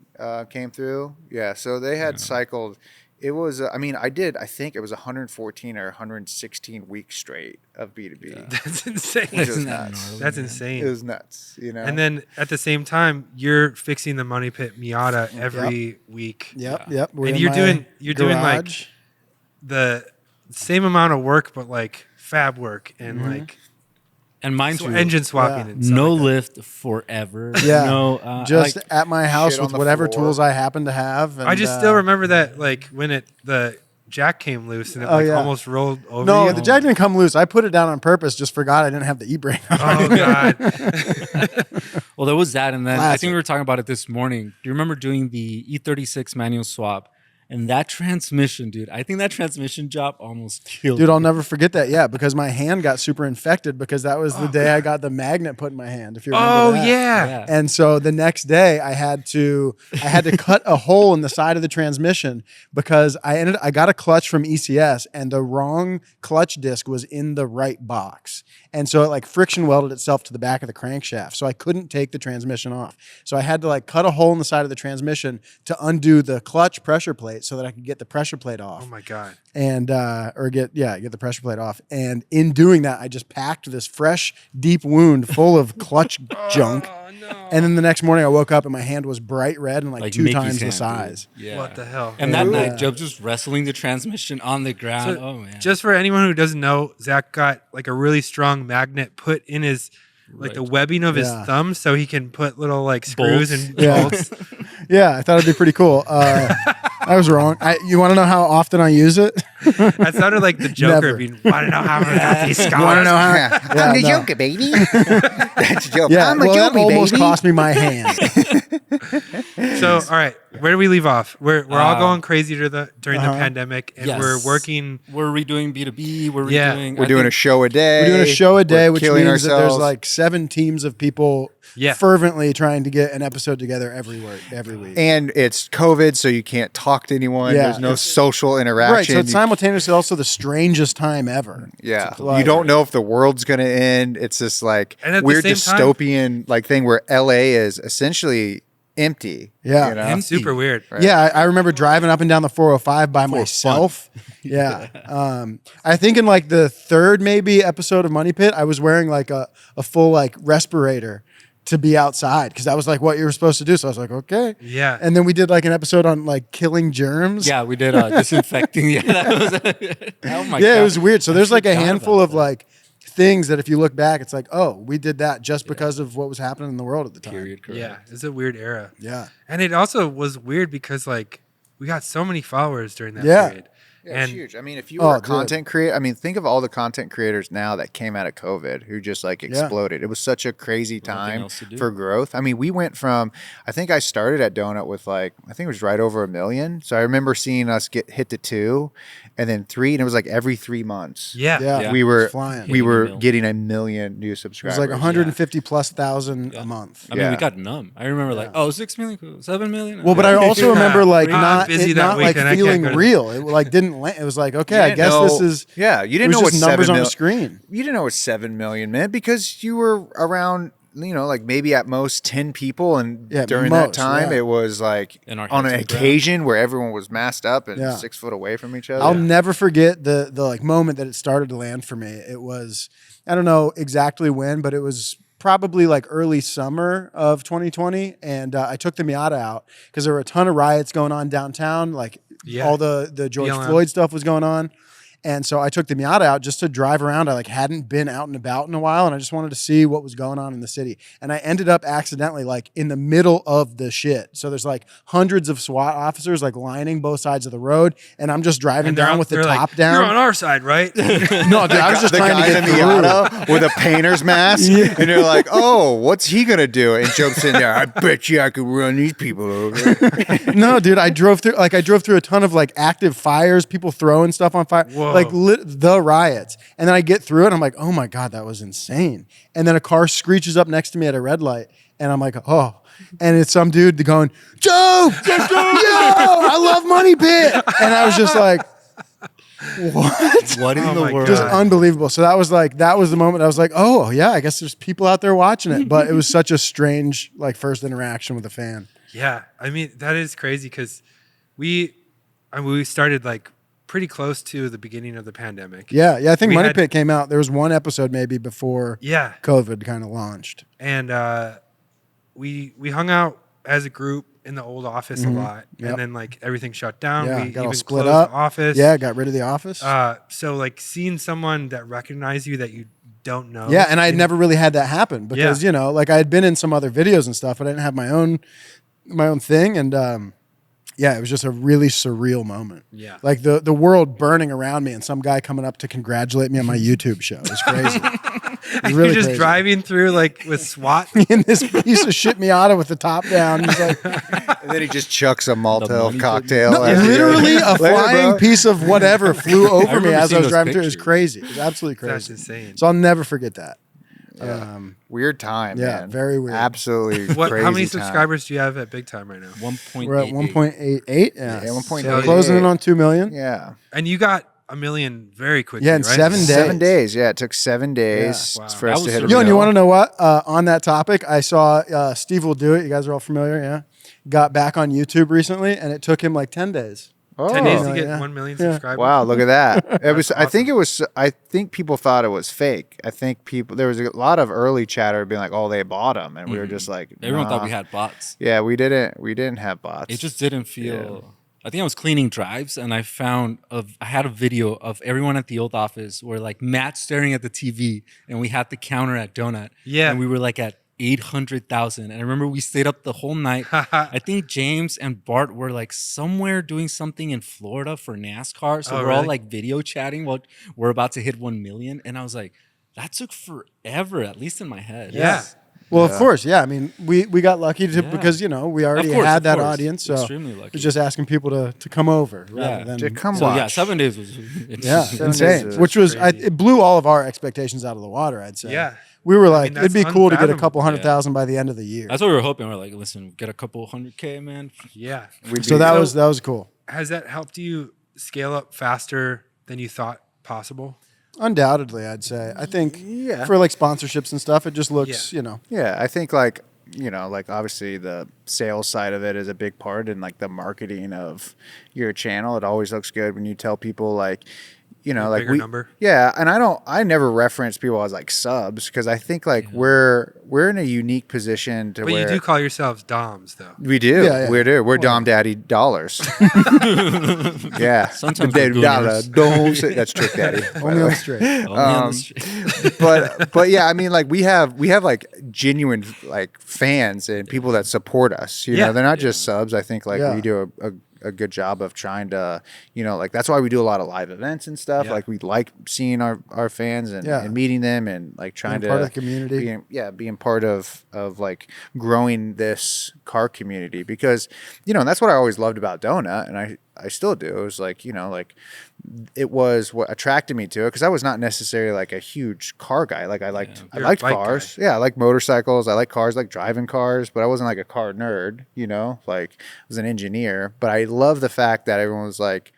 came through. Yeah, so they had cycled. It was, I mean, I think it was 114 or 116 weeks straight of B2B. That's insane. Which was Isn't that nuts. gnarly? That's It insane. was nuts, you know. And then at the same time, you're fixing the Money Pit Miata every week. Yep. We're And in you're my doing like garage. the same amount of work, but like fab work and like And mind you, engine swapping. Yeah. And stuff no like that. lift forever. Yeah. No, just like, at my house shit on with the whatever floor. tools I happen to have. And, I just still remember that like when the jack came loose and it Oh, like yeah. almost rolled over. No, you. the jack didn't come loose. I put it down on purpose. Just forgot I didn't have the e-brake on. Oh god. well, there was that, and then I Classic. think we were talking about it this morning. Do you remember doing the E36 manual swap? And that transmission, dude, I think that transmission job almost killed Dude, me. I'll never forget that. Yeah, because my hand got super infected because that was the day I got the magnet put in my hand. If you remember Oh that. yeah. Yeah. And so the next day I had to cut a hole in the side of the transmission because I got a clutch from ECS and the wrong clutch disc was in the right box. And so it like friction welded itself to the back of the crankshaft. So I couldn't take the transmission off. So I had to like cut a hole in the side of the transmission to undo the clutch pressure plate so that I could get the pressure plate off. Oh my god. And get the pressure plate off. And in doing that, I just packed this fresh, deep wound full of clutch junk. Oh no. And then the next morning, I woke up and my hand was bright red and like two Mickey's times the hand, size. dude. Yeah. What the hell? And that Yeah. night, Joe just wrestling the transmission on the ground. So, oh man. Just for anyone who doesn't know, Zach got like a really strong magnet put in his like the webbing of his Yeah. thumb so he can put little like screws Bolts. and Yeah. bolts. Yeah, I thought it'd be pretty cool. I was wrong. You want to know how often I use it? That sounded like the Joker Never. being, want to know how I got these scars? You want to know how? Yeah. Yeah, I'm the no. Joker, baby. That's a joke. Yeah, I'm a well, that Joker, almost baby. cost me my hand. So, all right, where do we leave off? We're all Uh, going crazy during the pandemic, and Yes. we're working. We're redoing B2B. We're Yeah. redoing. We're doing a show a day. We're doing a show a day, We're which killing means that there's ourselves. like 7 teams of people Yeah. fervently trying to get an episode together every week. And it's COVID, so you can't talk to anyone. Yeah. There's no social interaction. Right, so it's You- simultaneously also the strangest time ever. Yeah, Like- you don't know if the world's gonna end. It's this like And at the weird same time- dystopian like thing where LA is essentially empty. Yeah. you know? Empty. Super weird. Right. Yeah, I remember driving up and down the 405 by myself. Yeah. I think in like the third maybe episode of Money Pit, I was wearing like a full like respirator to be outside because that was like what you were supposed to do. So I was like, okay. Yeah. And then we did like an episode on like killing germs. Yeah, we did disinfecting. Yeah, that was. Oh my god. Yeah, it was weird. So there's like a forgot handful about of that. like things that if you look back, it's like, oh, we did that just because of what was happening in the world at the time. Period. Correct. Yeah, it's a weird era. Yeah. And it also was weird because like we got so many followers during that Yeah. period. Yeah, it's And huge. I mean, if you were a dude. content creator, I mean, think of all the content creators now that came out of COVID who just like exploded. It was such a crazy time else to do. for growth. I mean, we went from, I think I started at Donut with like, I think it was right over 1 million. So I remember seeing us get hit to 2 and then 3, and it was like every 3 months. yeah. Yeah. We It were was flying. we Hitting were 1 million. getting 1 million new It was subscribers. like 150 plus thousand a month. I mean, Yeah. we got numb. I remember like, 6 million, cool. 7 million. Well, but I also remember like I'm not busy it that not like weekend. I can't feeling go to- real. It like didn't. It was like okay, I didn't guess know- this is. Yeah, you It didn't was know what just numbers 7 on a mil- screen. You didn't know what 7 million meant because you were around, you know, like maybe at most 10 people, and Yeah, during that most, time yeah. it was like And our on heads an to the ground. occasion where everyone was masked up and Yeah. 6 foot away from each other. I'll never forget the like moment that it started to land for me. It was I don't know exactly when, but it was probably like early summer of 2020, and I took the Miata out because there were a ton of riots going on downtown. Like Yeah. all the George BLM. Floyd stuff was going on. And so I took the Miata out just to drive around. I like hadn't been out and about in a while, and I just wanted to see what was going on in the city. And I ended up accidentally like in the middle of the shit. So there's like hundreds of SWAT officers like lining both sides of the road, and I'm just driving And they're down out- with the they're like, top down. You're on our side, right? No, dude, I was just the trying to guy get in the through. Miata with a painter's mask, and you're like, "Oh, what's he gonna do?" And Joe's sitting there. I bet you I could run these people over. No, dude, I drove through a ton of like active fires, people throwing stuff on fire, Whoa. like the riots. And then I get through it, and I'm like, oh my god, that was insane. And then a car screeches up next to me at a red light, and I'm like, oh. And it's some dude going, Joe, yo, I love Money Pit, and I was just like, what? what in Oh the my world? Just God. unbelievable. So that was the moment I was like, oh yeah, I guess there's people out there watching it. But it was such a strange like first interaction with a fan. Yeah, I mean that is crazy because we started like pretty close to the beginning of the pandemic. Yeah, I think We Money had- Pit came out. There was one episode maybe before Yeah, COVID kind of launched. and we hung out as a group in the old office a lot, Yep. and then like everything shut down. Yeah, we got all even split closed up. the office. Yeah, got rid of the office. So like seeing someone that recognized you that you don't know. yeah, and I had never really had that happen because Yeah. like I had been in some other videos and stuff, but I didn't have my own thing, and yeah, it was just a really surreal moment. Yeah. Like the world burning around me and some guy coming up to congratulate me on my YouTube show. It was crazy. It was And really you're just crazy. driving through like with SWAT. in this piece of shit Miata with the top down. He's like, And then he just chucks a Molotov money cocktail. no, at you. literally a Later, flying bro. piece of whatever flew over me remember as I seeing was those driving through. It was pictures. crazy. It was absolutely That's crazy. insane. So I'll never forget that. Weird time. Yeah, man. very weird. Absolutely. What? Crazy How many time. subscribers do you have at Big Time right now? 1.8. We're at 1.88. Yeah, Yeah, 1.88. So closing in on 2 million. Yeah. And you got 1 million very quickly. Yeah, in right? 7 days. 7 days. Yeah, it took 7 days Yeah. Wow. for us That to hit a was Yo, and mill. you want to know what? On that topic, I saw Steve Will Do It. You guys are all familiar, yeah? Got back on YouTube recently, and it took him like 10 days. 10 days to Oh. get Yeah. 1 million Yeah. subscribers. Wow, look at that. It was. I awesome. think it was. I think people thought it was fake. I think people. There was a lot of early chatter being like, "Oh, they bought them," and we were just like, Everyone thought "Nah." we had bots. Yeah, we didn't. We didn't have bots. It just didn't feel. I think I was cleaning drives and I had a video of everyone at the old office where like Matt staring at the TV and we had the counter at Donut. Yeah. And we were like at 800,000. And I remember we stayed up the whole night. I think James and Bart were like somewhere doing something in Florida for NASCAR. So Oh, we're all really? like video chatting while we're about to hit 1 million. And I was like, that took forever, at least in my head. Yeah. Well, of course, yeah. I mean, we got lucky Yeah. because, we already course, had of that course. audience. So Extremely lucky. it was just asking people to come over rather Yeah. than. To come So watch. yeah, 7 days was Yeah, 7 insane. days is Which was, crazy. it blew all of our expectations out of the water, I'd say. Yeah. We were like, that's it'd be cool to get a unfathomable. couple hundred Yeah. thousand by the end of the year. That's what we were hoping. We're like, listen, get a couple 100K, man. Yeah. So that was cool. Has that helped you scale up faster than you thought possible? Undoubtedly, I'd say. I think Yeah. for like sponsorships and stuff, it just looks, Yeah. Yeah, I think like obviously the sales side of it is a big part, and like the marketing of your channel. It always looks good when you tell people like, you know, A like bigger number. yeah. And I never reference people as like subs because I think like we're in a unique position to But where you do call yourselves DOMs, though. we do. Yeah, yeah. We do. We're Dom Daddy dollars. Yeah. Sometimes The we're Daddy dollar. gooners. Don't say that's Trick Daddy. by Only the on way. the straight. Only on the street. but yeah, I mean, like we have like genuine like fans and people that support us. You Yeah. know, they're not just subs. I think like Yeah. we do a good job of trying to, you know, like that's why we do a lot of live events and stuff. Yeah. Like we like seeing our fans and, Yeah. and meeting them and like trying Being part of the community. being part of like growing this car community because, you know, and that's what I always loved about Donut, and I still do. It was like, you know, like it was what attracted me to it because I was not necessarily like a huge car guy. Like I liked You're a I liked bike cars. guy. Yeah, I like motorcycles. I like cars, like driving cars, but I wasn't like a car nerd, you know, like I was an engineer. But I love the fact that everyone was like,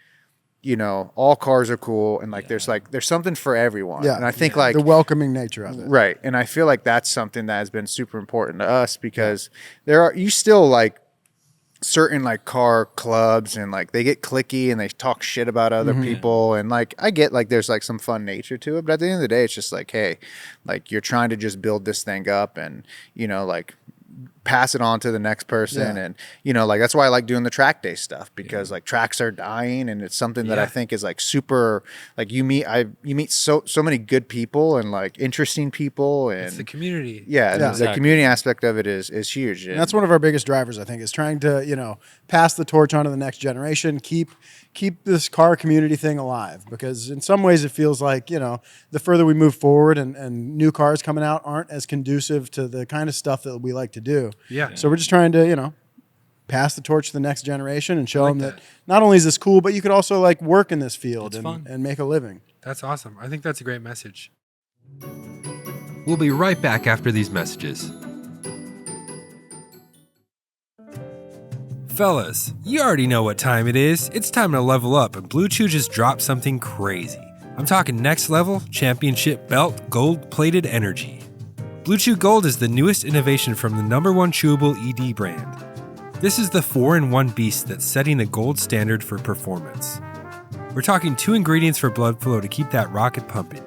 you know, all cars are cool and like there's something for everyone. Yeah. And I think like the welcoming nature of it. right. And I feel like that's something that has been super important to us because you still like certain like car clubs and like they get cliquey and they talk shit about other people and like I get like there's like some fun nature to it, but at the end of the day it's just like, hey, like you're trying to just build this thing up and, you know, like pass it on to the next person. Yeah. And, you know, like that's why I like doing the track day stuff because like tracks are dying and it's something that I think is like super, like you meet so many good people and like interesting people and It's the community. yeah, the Exactly. community aspect of it is huge. And that's one of our biggest drivers, I think, is trying to, you know, pass the torch on to the next generation, keep this car community thing alive. Because in some ways it feels like, you know, the further we move forward and new cars coming out aren't as conducive to the kind of stuff that we like to do. Yeah. So we're just trying to, you know, pass the torch to the next generation and show them that not only is this cool, but you could also like work in this field fun. and make a living. That's awesome. I think that's a great message. We'll be right back after these messages. Fellas, you already know what time it is. It's time to level up, and Blue Chew just dropped something crazy. I'm talking next level, championship belt, gold-plated energy. Blue Chew Gold is the newest innovation from the #1 chewable ED brand. This is the 4-in-1 beast that's setting the gold standard for performance. We're talking 2 ingredients for blood flow to keep that rocket pumping.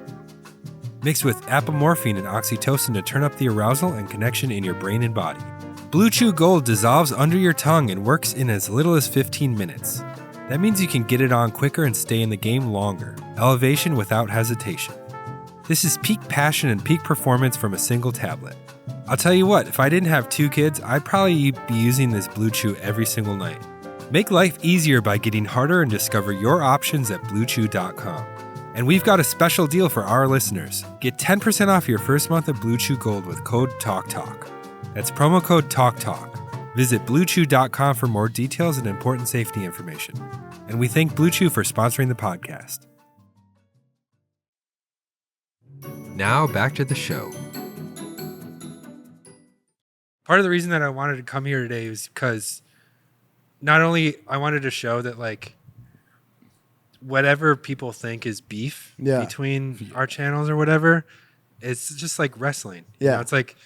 Mixed with apomorphine and oxytocin to turn up the arousal and connection in your brain and body. Blue Chew Gold dissolves under your tongue and works in as little as 15 minutes. That means you can get it on quicker and stay in the game longer. Elevation without hesitation. This is peak passion and peak performance from a single tablet. I'll tell you what, if I didn't have 2 kids, I'd probably be using this Blue Chew every single night. Make life easier by getting harder and discover your options at BlueChew.com. And we've got a special deal for our listeners. Get 10% off your first month of Blue Chew Gold with code TALKTALK. That's promo code TALKTALK. Visit BlueChew.com for more details and important safety information. And we thank Blue Chew for sponsoring the podcast. Now back to the show. Part of the reason that I wanted to come here today was because not only I wanted to show that like whatever people think is beef between our channels or whatever, it's just like wrestling. You know, it's like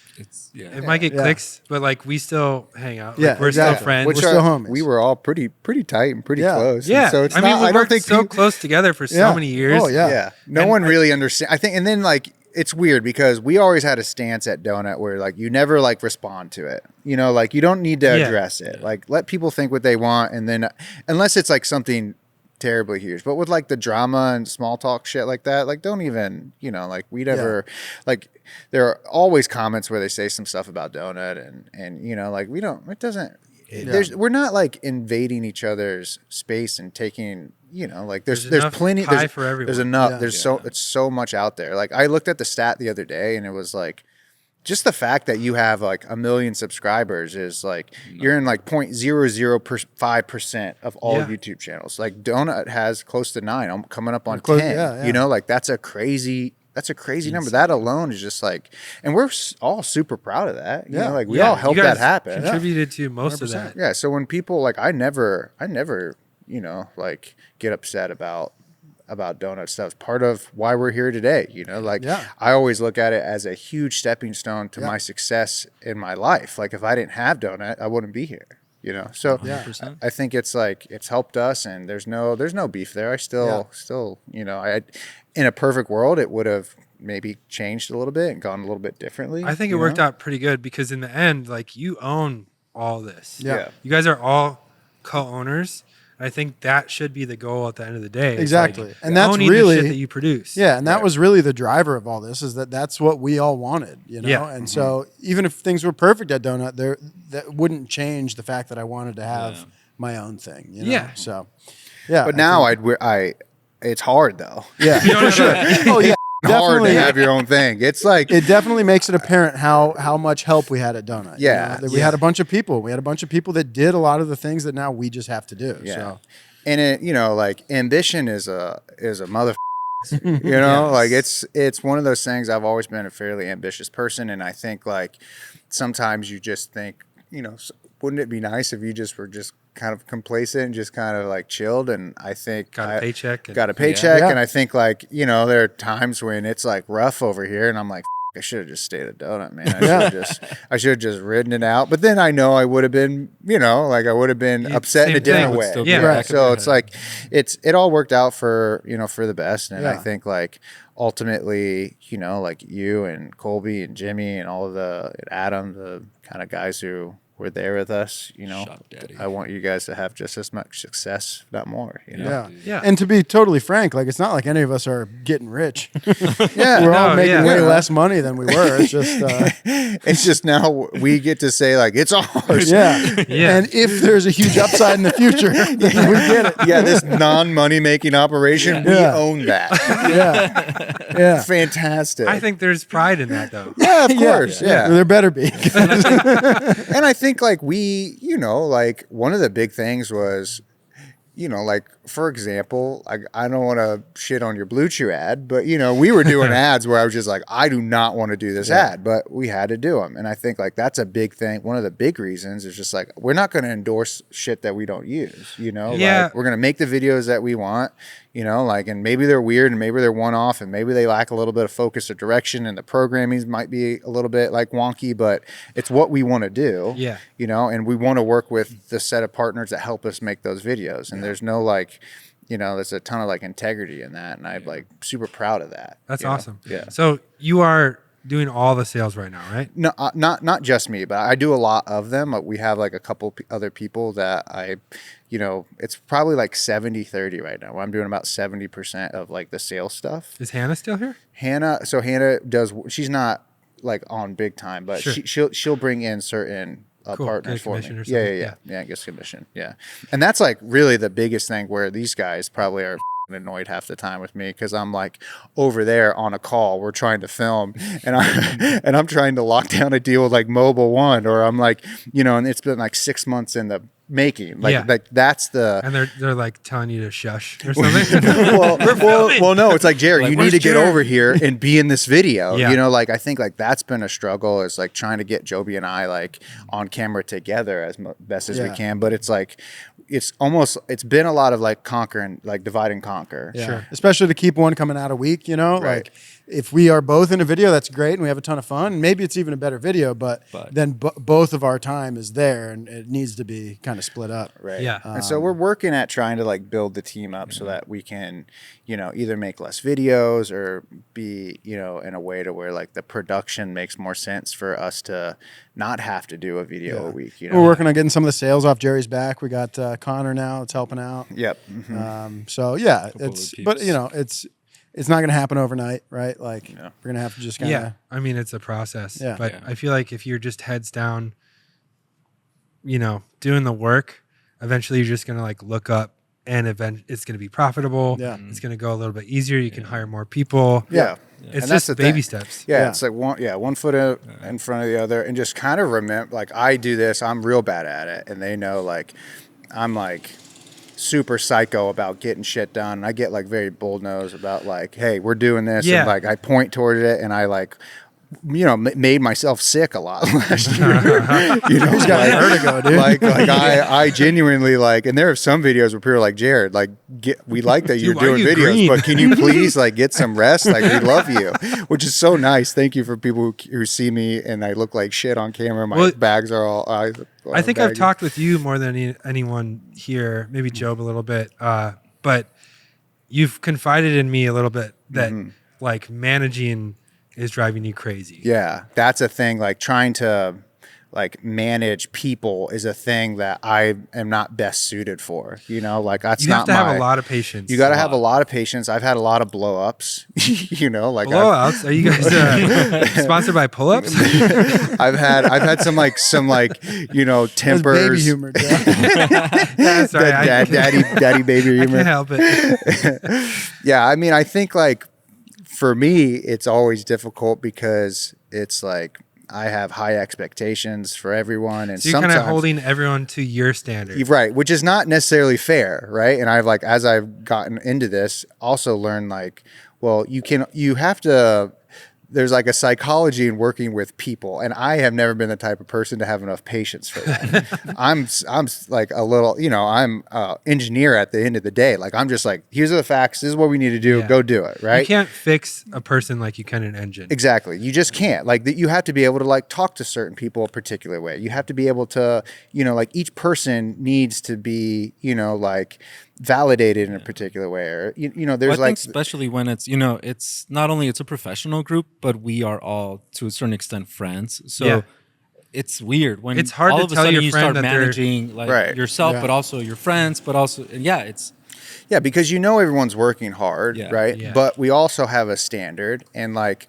it might get clicks, but like we still hang out. Like, we're still friends. We're still homies. We were all pretty tight and pretty close. Yeah. And so it's I mean, not, we I don't worked think so close together for so many years. Oh, yeah. Yeah. No one really understands. I think, and then like, it's weird because we always had a stance at Donut where like you never like respond to it. You know, like you don't need to address it. Like let people think what they want. And then unless it's like something terribly huge, but with like the drama and small talk shit like that, like don't even, you know, like we never like there are always comments where they say some stuff about Donut and you know, like we don't, it doesn't, we're not like invading each other's space and taking, you know, like there's plenty for everyone. there's enough it's so much out there. Like I looked at the stat the other day and it was like just the fact that you have like 1 million subscribers is like you're in like 0.005% of all YouTube channels. Like Donut has close to 9. I'm coming up on 10. You know, like that's a crazy number. That alone is just like, and we're all super proud of that. You know, like we all helped you guys that happen. Contributed to most of that. Yeah. So when people like, I never, you know, like get upset about Donut stuff. It's part of why we're here today. You know, like I always look at it as a huge stepping stone to my success in my life. Like if I didn't have Donut, I wouldn't be here. you know. So 100%. I think it's like it's helped us, and there's no beef there. I still, you know, in a perfect world, it would have maybe changed a little bit and gone a little bit differently. I think it worked out pretty good because in the end, like you own all this. Yeah. You guys are all co-owners. I think that should be the goal at the end of the day. It's Exactly. like And that's owning really the shit that you produce. Yeah, and that was really the driver of all this, is that's what we all wanted, you know? Yeah. And so even if things were perfect at Donut, that wouldn't change the fact that I wanted to have my own thing, you know? Yeah. So, yeah. But now it's hard though. Yeah, for sure. Oh, yeah. Hard to Definitely. have your own thing. It's like It definitely makes it apparent how much help we had at Donut. Yeah. That we had a bunch of people. We had a bunch of people that did a lot of the things that now we just have to do. Yeah. So. And it, you know, like ambition is a mother. You know, like it's one of those things. I've always been a fairly ambitious person, and I think like sometimes you just think, you know, wouldn't it be nice if you just were just kind of complacent and just kind of like chilled? And I think Got a paycheck. Yeah. and I think like, you know, there are times when it's like rough over here, and I'm like, I should have just stayed at Donut, man. I should have just ridden it out. But then I know I would have been, you know, like I would have been upset in a same different thing. way. Still be Yeah. back Right. of So your it's head. like it all worked out for, you know, for the best. And I Yeah. think like ultimately, you know, like you and Colby and Jimmy and all of Adam, the kind of guys who were there with us, you know, Shop Daddy. I want you guys to have just as much success, if not more, you know? Yeah. Yeah. And to be totally frank, like it's not like any of us are getting rich. Yeah. We're all No, making yeah. way Yeah. less money than we were. It's just It's just now we get to say like, it's ours. yeah. Yeah. And if there's a huge upside in the future, then we get it. Yeah, this non-money making operation, we Yeah. own that. Yeah. Yeah. Fantastic. I think there's pride in that though. yeah, of course. Yeah. There better be. And I think like we, you know, like one of the big things was, you know, like for example, I don't want to shit on your Blue Chew ad, but you know, we were doing ads where I was just like, I do not want to do this ad, but we had to do them. And I think like that's a big thing. One of the big reasons is just like, we're not going to endorse shit that we don't use, you know, Yeah. like we're going to make the videos that we want, you know, like, and maybe they're weird and maybe they're one off and maybe they lack a little bit of focus or direction and the programming might be a little bit like wonky, but it's what we want to do. Yeah. You know, and we want to work with the set of partners that help us make those videos. And there's no like, you know, there's a ton of like integrity in that. And I'm like super proud of that. That's you know? awesome. Yeah. So you are doing all the sales right now, right? No, not just me, but I do a lot of them. We have like a couple other people that you know, it's probably like 70-30 right now. I'm doing about 70% of like the sales stuff. Is Hannah still here? Hannah does, she's not like on big time, but Sure. she'll bring in certain Cool. partners Get a for me. commission or Yeah, something. yeah, gets commission. Yeah, and that's like really the biggest thing where these guys probably are annoyed half the time with me because I'm like over there on a call, we're trying to film, and I'm trying to lock down a deal with like Mobile One, or I'm like, you know, and it's been like 6 months in the making. Like, Yeah. like that's the. And they're like telling you to shush or something. well, no, it's like, Jared, Like, you need where's to get Jared? over here and be in this video. Yeah. You know, like, I think like that's been a struggle, is like trying to get Joby and I like on camera together as best as we Yeah. can. But it's like, it's been a lot of like conquering, like divide and conquer. Yeah. Sure. Especially to keep one coming out a week, you know, Right. like if we are both in a video, that's great. And we have a ton of fun. And maybe it's even a better video, but then both of our time is there and it needs to be kind of split up. Right. Yeah. And so we're working at trying to like build the team up so that we can, you know, either make less videos or be, you know, in a way to where like the production makes more sense for us to not have to do a video a week. You know? We're working on getting some of the sales off Jerry's back. We got Connor now that's helping out. Yep. Mhm. So yeah, Couple it's, other but peeps. you know, it's not going to happen overnight, right? Like we're going to have to just kind of, Yeah. I mean, it's a process. Yeah. But Yeah. I feel like if you're just heads down, you know, doing the work, eventually you're just going to like look up and it's going to be profitable. Yeah. It's going to go a little bit easier. You can hire more people. Yeah. It's And that's just the baby thing. steps. Yeah, Yeah. it's like one foot in front of the other, and just kind of remember, like, I do this, I'm real bad at it, and they know, like, I'm like super psycho about getting shit done. And I get like very bull nosed about like, hey, we're doing this, Yeah. and like I point toward it, and I like made myself sick a lot last year. He's got vertigo, dude. I genuinely and there are some videos where people are like, Jared, we like that you're Dude, why are doing you videos, green? but can you please get some rest? We love you, which is so nice. Thank you for people who see me and I look like shit on camera. My bags are all. I think I've talked with you more than anyone here, maybe Job a little bit, but you've confided in me a little bit that managing is driving you crazy. Yeah, that's a thing. Trying to manage people is a thing that I am not best suited for. That's you not have to have a lot of patience. You got to have a lot of patience. I've had a lot of blow ups. Blow-ups? Are you guys sponsored by pull-ups? I've had some tempers. Baby humor. Yeah, sorry, daddy baby humor. I can't help it. Yeah, I mean, I think for me, it's always difficult because it's I have high expectations for everyone, and so you're kind of holding everyone to your standard, right? Which is not necessarily fair, right? And I've as I've gotten into this, also learned you have to. There's a psychology in working with people, and I have never been the type of person to have enough patience for that. I'm a little, I'm an engineer at the end of the day. I'm just here's the facts. This is what we need to do. Go do it. Right? You can't fix a person like you can an engine. Exactly. You just can't. You have to be able to talk to certain people a particular way. You have to be able to, each person needs to be, validated in a particular way, or there's I think especially when it's it's not only it's a professional group, but we are all to a certain extent friends. So it's weird when it's hard all to of a tell sudden your you friend start that managing yourself, but also your friends, but also it's because everyone's working hard, right? Yeah. But we also have a standard, and that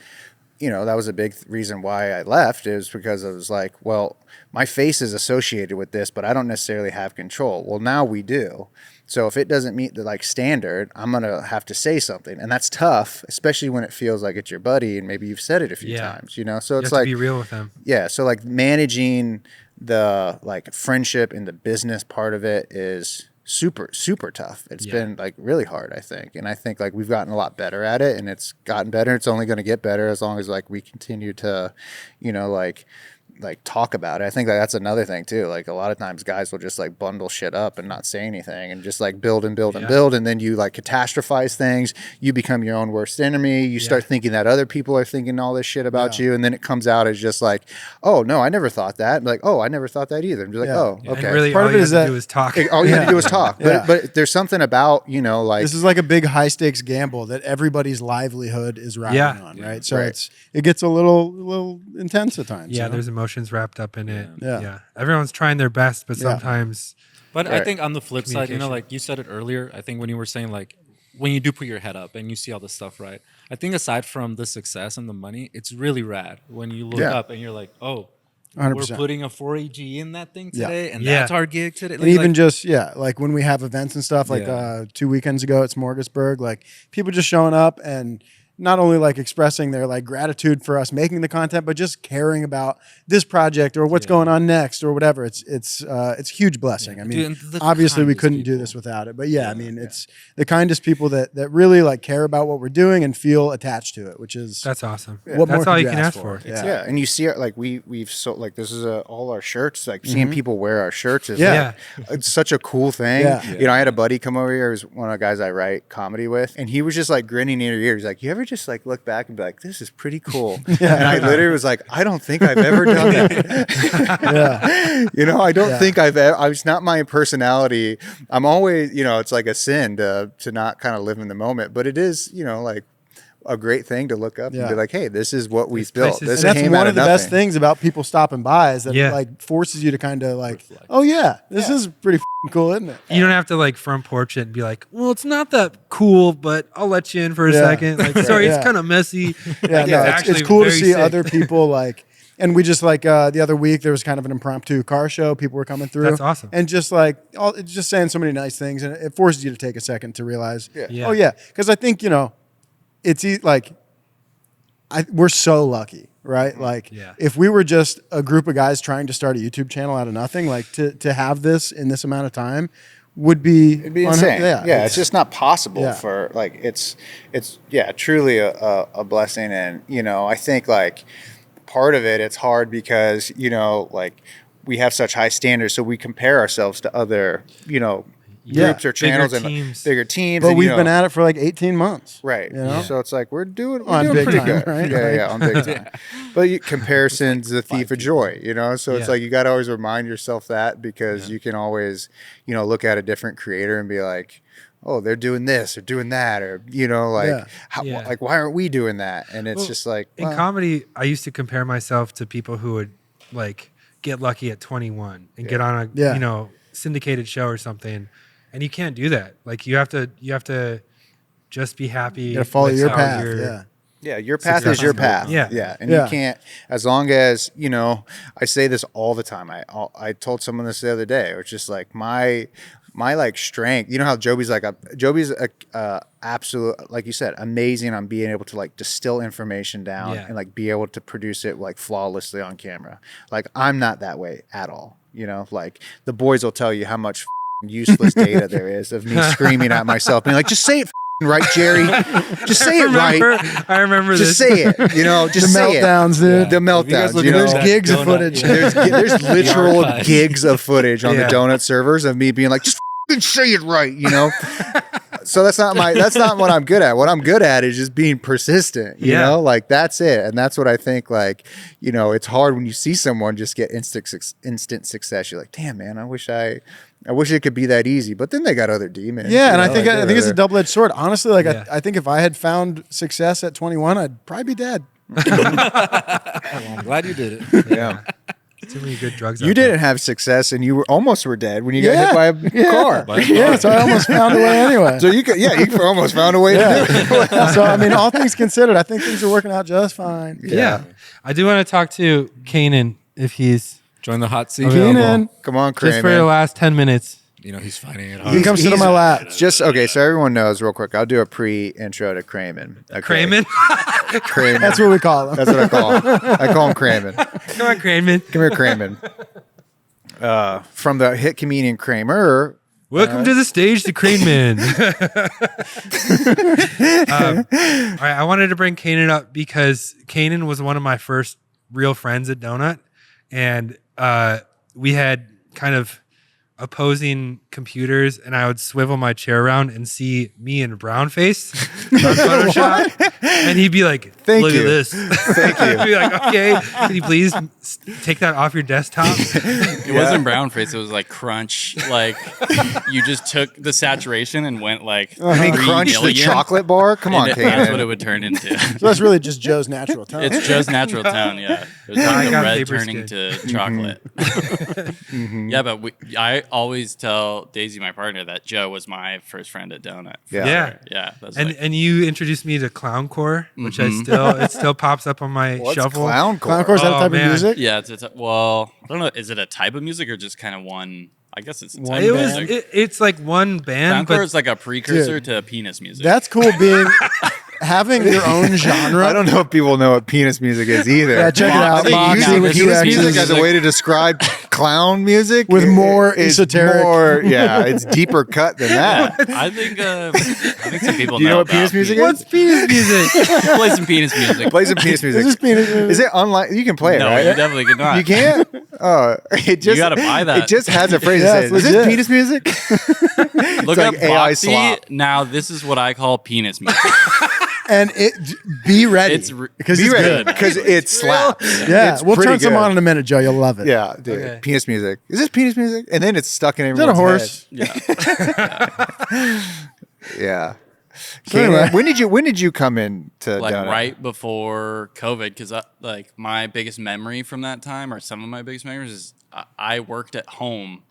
was a big reason why I left, is because I was well, my face is associated with this, but I don't necessarily have control. Well, now we do. So if it doesn't meet the standard, I'm going to have to say something. And that's tough, especially when it feels like it's your buddy and maybe you've said it a few times, So you it's have to be real with them. Yeah. So managing the friendship and the business part of it is super, super tough. It's been really hard, I think. And I think we've gotten a lot better at it, and it's gotten better. It's only going to get better as long as we continue to, talk about it. I think that's another thing too. A lot of times guys will just bundle shit up and not say anything and just build and build and build, and then you catastrophize things. You become your own worst enemy. You start thinking that other people are thinking all this shit about you, and then it comes out as just oh no, I never thought that. And oh, I never thought that either. And you're oh, okay. And really, part all of it you is have to that do is talk. All you had to do was talk. But there's something about this is a big high stakes gamble that everybody's livelihood is riding on, right? So it gets a little intense at times. Yeah, there's emotions wrapped up in it. Yeah. Everyone's trying their best, but sometimes. But I think on the flip side, you said it earlier, I think when you were saying when you do put your head up and you see all this stuff, right? I think aside from the success and the money, it's really rad when you look up and you're oh, 100%. We're putting a 4AG in that thing today, and that's our gig today. And even just when we have events and stuff, 2 weekends ago at Smorgasburg, people just showing up and not only expressing their gratitude for us making the content, but just caring about this project or what's going on next or whatever. It's a huge blessing. Yeah. I mean, Dude, obviously we couldn't do this without it, but I mean, it's the kindest people that really care about what we're doing and feel attached to it, which is that's awesome. What that's more all could you can ask for. Yeah. And you see it we've sold this is all our shirts. Seeing people wear our shirts is it's such a cool thing. I had a buddy come over here. It was one of the guys I write comedy with, and he was just grinning ear to ear. He's you ever just look back and be this is pretty cool. And I literally was I don't think I've ever done that. I don't think I've ever, it's not my personality. I'm always, it's a sin to not kind of live in the moment, but it is, a great thing to look up and be hey, this is what we built. This that's came one out of the nothing. best things about people stopping by is that it forces you to kind of oh yeah, this is pretty cool, isn't it? You don't have to front porch it and be well, it's not that cool, but I'll let you in for a second. Sorry, it's kind of messy. It's cool to see other people and we just the other week there was kind of an impromptu car show. People were coming through. That's awesome. And just just saying so many nice things, and it forces you to take a second to realize, oh yeah, because I think it's we're so lucky, right? If we were just a group of guys trying to start a YouTube channel out of nothing, to have this in this amount of time, would be It'd be insane. Yeah, it's just not possible Yeah. for like it's truly a blessing. And I think like part of it's hard because like we have such high standards, so we compare ourselves to other groups or channels and bigger teams. But and, we've been at it for like 18 months. right. So it's like we're doing big pretty time, good. right? Yeah, on big time. But comparison's the thief of joy, So it's like you got to always remind yourself that because you can always, look at a different creator and be like, oh, they're doing this or doing that, or like why aren't we doing that? And it's just like in comedy, I used to compare myself to people who would like get lucky at 21 and get on a syndicated show or something. And you can't do that. Like you have to just be happy. You gotta follow with your how path. you're- Yeah. your path is your path. Yeah. And you can't, as long as I say this all the time. I told someone this the other day. It's just like my like strength. You know how Joby's a absolute, like you said, amazing on being able to like distill information down and like be able to produce it like flawlessly on camera. Like I'm not that way at all. Like the boys will tell you how much useless data there is of me screaming at myself, being like, just say it right, Jerry. Just say it right. I remember just this. say it. Just say it. Meltdowns, dude. The meltdowns. There's gigs of footage. There's literal gigs of footage on the donut servers of me being like, just say it right. So that's not what I'm good at. What I'm good at is just being persistent. You know, like that's it. And that's what I think. Like, it's hard when you see someone just get instant success. You're like, damn, man, I wish it could be that easy, but then they got other demons. Yeah, and I think it's a double-edged sword. Honestly, like I think if I had found success at 21, I'd probably be dead. I'm glad you did it. Yeah. Too many good drugs. You didn't have success, and you almost were dead when you got hit by a car. Yeah, so I almost found a way anyway. So you almost found a way to do it. So I mean, all things considered, I think things are working out just fine. Yeah. I do want to talk to Kanan if he's Join the hot seat. Kanan, Come on, just for the Kramer. last 10 minutes. He's fighting it you hard. can come sit on my lap. Just okay, so everyone knows real quick. I'll do a pre-intro to Kramen. Okay. Kramen? Kramen. That's what we call him. That's what I call him. I call him Kramen. Come on, Kramen. Come here, Kramen. From the hit comedian Kramer. Welcome to the stage, the Kramen. All right, I wanted to bring Kanan up because Kanan was one of my first real friends at Donut, and we had kind of opposing computers, and I would swivel my chair around and see me in brown face on Photoshop, and he'd be like, Thank "Look you. at this." Thank you. I'd be like, "Okay, can you please take that off your desktop?" It wasn't brown face. It was like crunch. Like you just took the saturation and went like I mean, 3 Crunch the million, chocolate bar. Come on, and that's what it Kanan. would turn into. So that's really just Joe's natural tone. It's just natural tone. Yeah, it was I like the got red paper turning skin. to chocolate. Yeah, but I always tell Daisy, my partner, that Joe was my first friend at Donut. Yeah. Yeah. That's And you introduced me to Clowncore, which it still pops up on my What's shuffle. clowncore? Clowncore, is that a Oh, type man. of music? yeah. Well, I don't know. Is it a type of music or just kind of one? I guess it's a type It of was. music. It's like one band, Clowncore but is like a precursor Dude. to penis music. That's cool being having your own genre. I don't know if people know what penis music is either. Yeah, check it Well, out. I think Moxie using with penis two music Music X's. as a way to describe clown music With more is esoteric- more- yeah, it's deeper cut than that. I think some people Do you know what about penis music is? what's penis music? Play some penis music. Play some penis music. Is this penis music? Is it unlike? You can play it, No, right? you definitely cannot. You can't. Oh, it just gotta buy that. It just has a phrase Yeah, that it's says, "Is this legit. penis music?" Look like up AI Boxy. slop. Now this is what I call penis music. And be ready. It's because Be it's ready good. because it slaps. Yeah, It's we'll pretty turn some good. on in a minute, Joe. You'll love it. Yeah, dude. Okay. Penis music. Is this penis music? And then it's stuck in Is that a everyone's horse? Yeah. Yeah. So Kanan, anyway. when did you come in to Like Donut? right before COVID, because like my biggest memory from that time, or some of my biggest memories, is I worked at home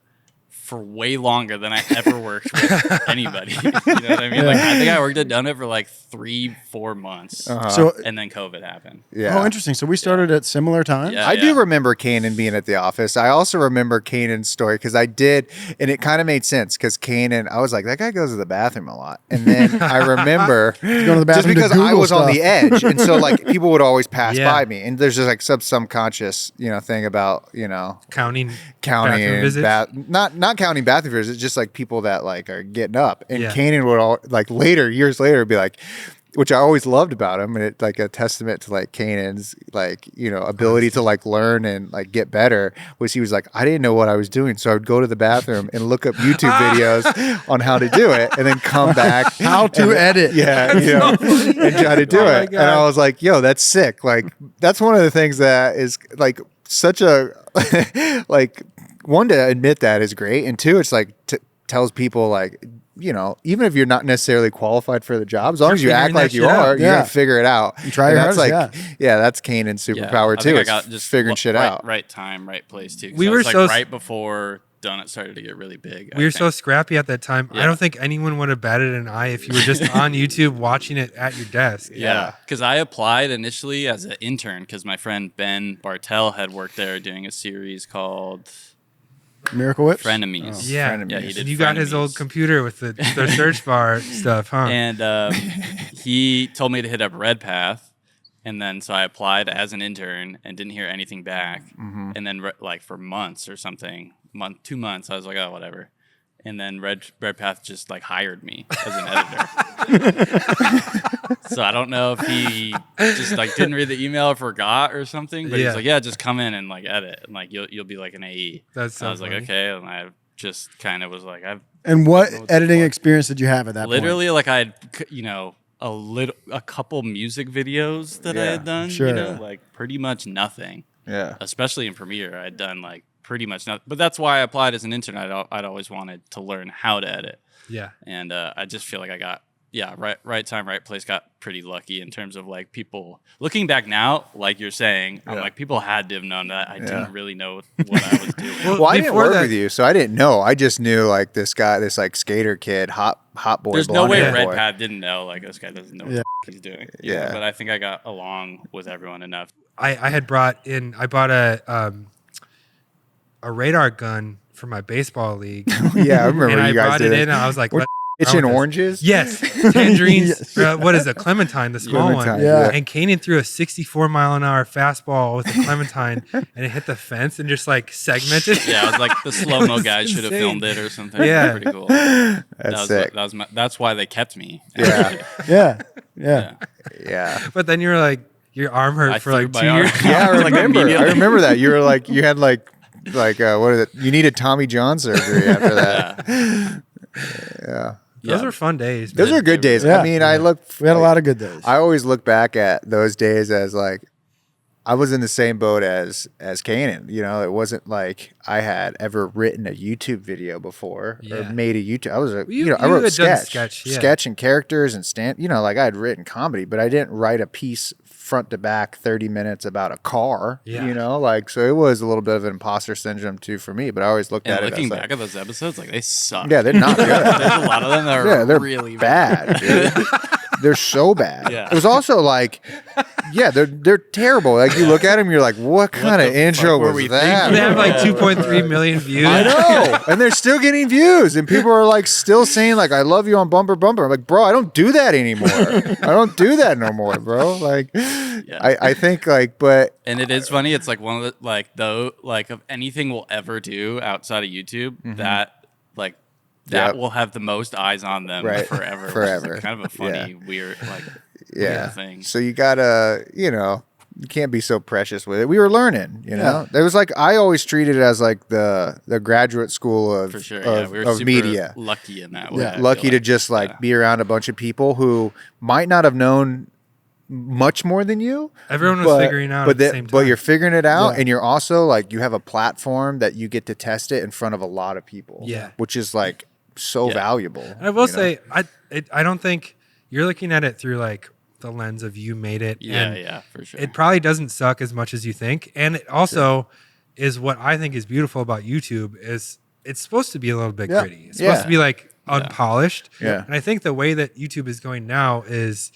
for way longer than I ever worked with anybody. You know what I mean? Like I think I worked at Donut for like 3-4 months, So, and then COVID happened. Yeah. oh, interesting. So we started at similar times. Yeah. I do remember Kanan being at the office. I also remember Kanan's story because I did, and it kind of made sense because Kanan, I was like, that guy goes to the bathroom a lot. And then I remember Going to the just bathroom to because I Google was on stuff. the edge. And so like people would always pass Yeah. by me. And there's just like some subconscious, thing about, Counting counting bathroom and visits? not counting bathroom viewers. It's just like people that like are getting up. And Yeah. Kanan would all like years later, be like, which I always loved about him, and it's like a testament to like Kanan's like ability to like learn and like get better. Was he was like, I didn't know what I was doing, so I would go to the bathroom and look up YouTube videos on how to do it, and then come back How to edit. yeah, and try to do it. And I was like, yo, that's sick. Like that's one of the things that is like such a like one to admit that is great, and two, it's like tells people like. Even if you're not necessarily qualified for the job, as long as you act like you are, you're gonna figure it out. You try your hardest, that's Kanan's superpower too. I It's got just figuring shit out. Right time, right place too. We I were was, like, so right before donut started to get really big. We were so scrappy at that time. I Yeah. don't think anyone would have batted an eye if you were just on YouTube watching it at your desk. Yeah, because I applied initially as an intern because my friend Ben Bartel had worked there doing a series called Miracle Whips. Frenemies. Yeah, Frenemies. Yeah, he did. And you got his old Frenemies. computer with the search bar stuff, huh? And he told me to hit up Redpath, and then so I applied as an intern and didn't hear anything back. And then like for months or something, 2 months, I was like, oh, whatever. And then Redpath just like hired me as an editor. So I don't know if he just like didn't read the email or forgot or something, but Yeah. he's like, yeah, just come in and like edit, and like you'll be like an AE. That's So so I was funny. like, okay, and I just kind of was like, I've And what What the editing fuck? experience did you have at that point? literally like I had a couple music videos that I Yeah, had done, sure. like pretty much nothing. Yeah. Especially in Premiere, I'd done like pretty much nothing. But that's why I applied as an intern. I'd always wanted to learn how to edit, Yeah. and I just feel like I got right time, right place. Got pretty lucky in terms of like people looking back now, like you're saying, I'm like people had to have known that I didn't really know what I was doing. Well, I didn't before work that- with you, so I didn't know. I just knew like this guy, this like skater kid, hot boy. There's no way blonde-haired boy. Redpath didn't know like this guy doesn't know what the f- he's doing. you know, Yeah. but I think I got along with everyone enough. I had bought a radar gun for my baseball league. Yeah, I remember and I you guys brought did it in it. and I was like, What, "Let's It's run in with this." oranges. Yes, tangerines. Yes. What is it? Clementine, the small Clementine, one. yeah. And Kanan threw a 64-mile-an-hour fastball with a clementine, and it hit the fence and just like segmented. Yeah, I was like the slow mo was guy should have insane. filmed it or something. Yeah. Pretty cool. That's sick. That's why they kept me. Yeah. Yeah. Yeah. But then you were like, your arm hurt I for threw like my 2 arm. years. Yeah, I Like, remember. I immediately. remember that. You were like, you had like what is it? You needed Tommy John surgery after that. Yeah. Those were fun days. Those man. are good days. Yeah. I mean, I look. We had a lot of good days. I always look back at those days as like I was in the same boat as Kanan. It wasn't like I had ever written a YouTube video before or Yeah. made a YouTube. I was you I wrote had done sketch sketch, yeah. and characters and like I had written comedy, but I didn't write a piece front to back 30 minutes about a car. Yeah. So it was a little bit of an imposter syndrome too for me. But I always looked And at it looking as back like, at those episodes, like they suck. yeah, they're not good. There's a lot of them that are Yeah, they're really bad, dude. They're so bad. Yeah. It was also like, yeah, they're terrible. Like you look at them, you're like, what kind of the intro fuck were was we that? They have like bro? 2.3 million views. I know, and they're still getting views, and people are like still saying like, "I love you" on Bumper Bumper. I'm like, bro, I don't do that anymore. I don't do that no more, bro. Like, I think like, but And it is funny. It's like one of the of anything we'll ever do outside of YouTube that Yep. will have the most eyes on them Right. forever. Forever. It's kind of a funny, weird yeah, thing. so you gotta, you can't be so precious with it. We were learning, There was like I always treated it as like the graduate school of For sure. of, we were of super media. lucky in that way. Yeah. I feel Lucky to like. just like Yeah. be around a bunch of people who might not have known much more than you. Everyone was figuring out at the same time. But you're figuring it out, Yeah. and you're also like you have a platform that you get to test it in front of a lot of people. Yeah. which is like so Yeah. valuable. I will say, I don't think you're looking at it through like the lens of you made it. Yeah, and for sure. It probably doesn't suck as much as you think, and it also is what I think is beautiful about YouTube is it's supposed to be a little bit Yeah. gritty. It's supposed Yeah. to be like unpolished. Yeah. And I think the way that YouTube is going now is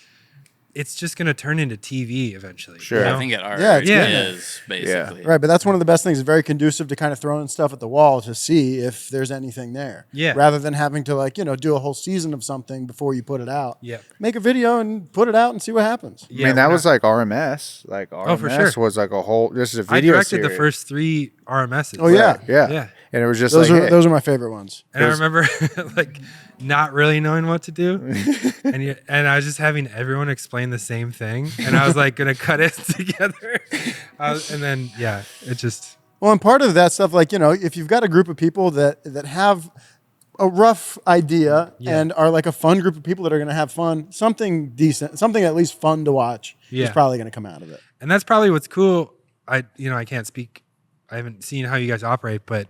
it's just going to turn into TV eventually. Sure. you I know? think it already Yeah, is basically. Right, but that's one of the best things. It's very conducive to kind of throwing stuff at the wall to see if there's anything there. Yeah. Rather than having to do a whole season of something before you put it out. Yeah. Make a video and put it out and see what happens. Yeah, I mean, that we're was not- like RMS. Like RMS for sure. was like a whole. This is a I video directed the series. first 3 RMSs. Oh, yeah. Yeah. Yeah. And it was just Those like, are hey. those are my favorite ones. And I remember like not really knowing what to do, and I was just having everyone explain the same thing, and I was like gonna cut it together, and then it just. Well, and part of that stuff, like, if you've got a group of people that have a rough idea and are like a fun group of people that are going to have fun, something decent, something at least fun to watch is probably going to come out of it. And that's probably what's cool. I can't speak. I haven't seen how you guys operate, but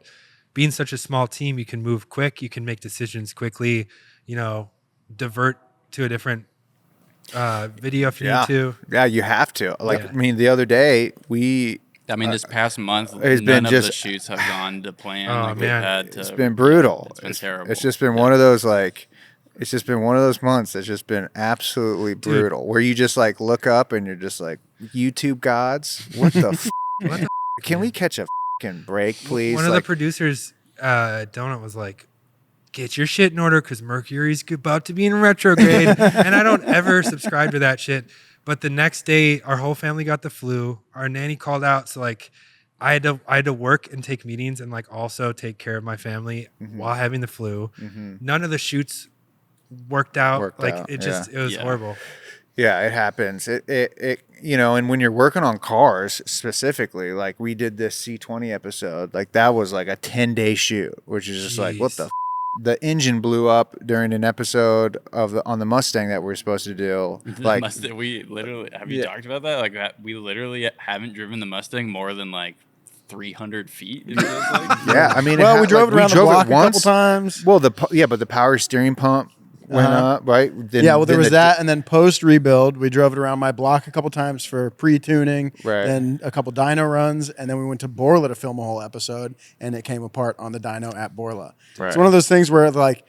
being such a small team, you can move quick. You can make decisions quickly, divert to a different video if you need to. Yeah, you have to. Like, I mean, the other day this past month, it's none been of the shoots have gone to plan. Oh, man. It's been brutal. It's been terrible. It's just been one of those it's just been one of those months that's just been absolutely brutal. Where you just like look up and you're just like, YouTube gods, what the What the can we catch a fucking break, please? One of the producers, Donut, was like, "Get your shit in order because Mercury's about to be in retrograde." And I don't ever subscribe to that shit. But the next day, our whole family got the flu. Our nanny called out, so like, I had to work and take meetings and like also take care of my family while having the flu. None of the shoots worked out. It was horrible. Yeah, it happens. It and when you're working on cars specifically, like we did this C20 episode, like that was like a 10-day shoot, which is just like, what the the engine blew up during an episode on the Mustang that we were supposed to do. Like we literally have you talked about that? Like we literally haven't driven the Mustang more than like 300 feet. Yeah, I mean, we drove it around the block a couple times. Well, but the power steering pump went up, right? There was that, and then post rebuild, we drove it around my block a couple times for pre-tuning, right? Then a couple dyno runs, and then we went to Borla to film a whole episode, and it came apart on the dyno at Borla. Right. It's one of those things where like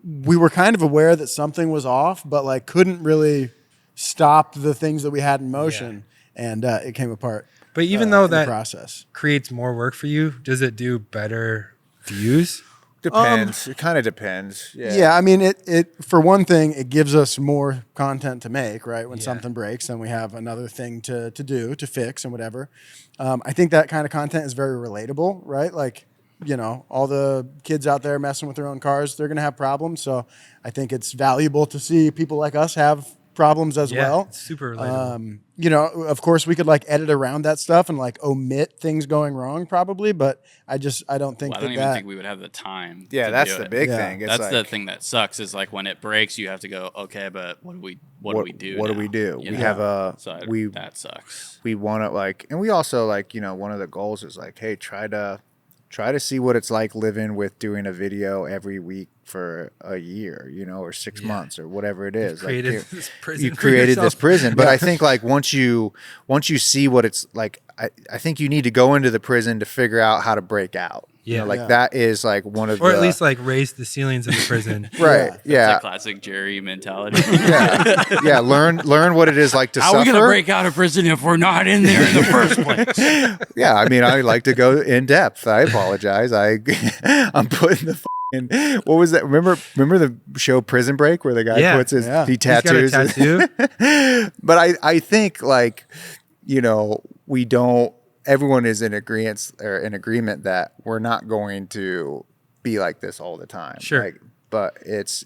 we were kind of aware that something was off, but like couldn't really stop the things that we had in motion, and it came apart. But even though that process creates more work for you, does it do better views? Depends. It kind of depends. Yeah. I mean, it for one thing, it gives us more content to make, right? When something breaks, then we have another thing to do, to fix and whatever. I think that kind of content is very relatable, right? Like, all the kids out there messing with their own cars, they're going to have problems. So I think it's valuable to see people like us have problems as well. It's super relatable. Of course we could like edit around that stuff and like omit things going wrong probably, but I don't think I don't even think we would have the time. Yeah, that's the big thing. It's that's the thing that sucks is like when it breaks, you have to go, okay, but what do we do? What do we do? We have that sucks. We want to and we also one of the goals is like, hey, try to see what it's like living with doing a video every week for a year, or 6 months or whatever it is. You created this prison. But I think like once you see what it's like, I think you need to go into the prison to figure out how to break out. Yeah. That is like one of or at least like raise the ceilings of the prison. Right. Yeah. That's a classic Jerry mentality. Yeah. Learn what it is like to suffer. How are we going to break out of prison if we're not in there in the first place? Yeah. I mean, I like to go in depth. I apologize. I'm putting the what was that? Remember the show Prison Break where the guy puts his he tattoos. He's got a tattoo. But I think like, we don't. Everyone is in agreement that we're not going to be like this all the time. Sure. But it's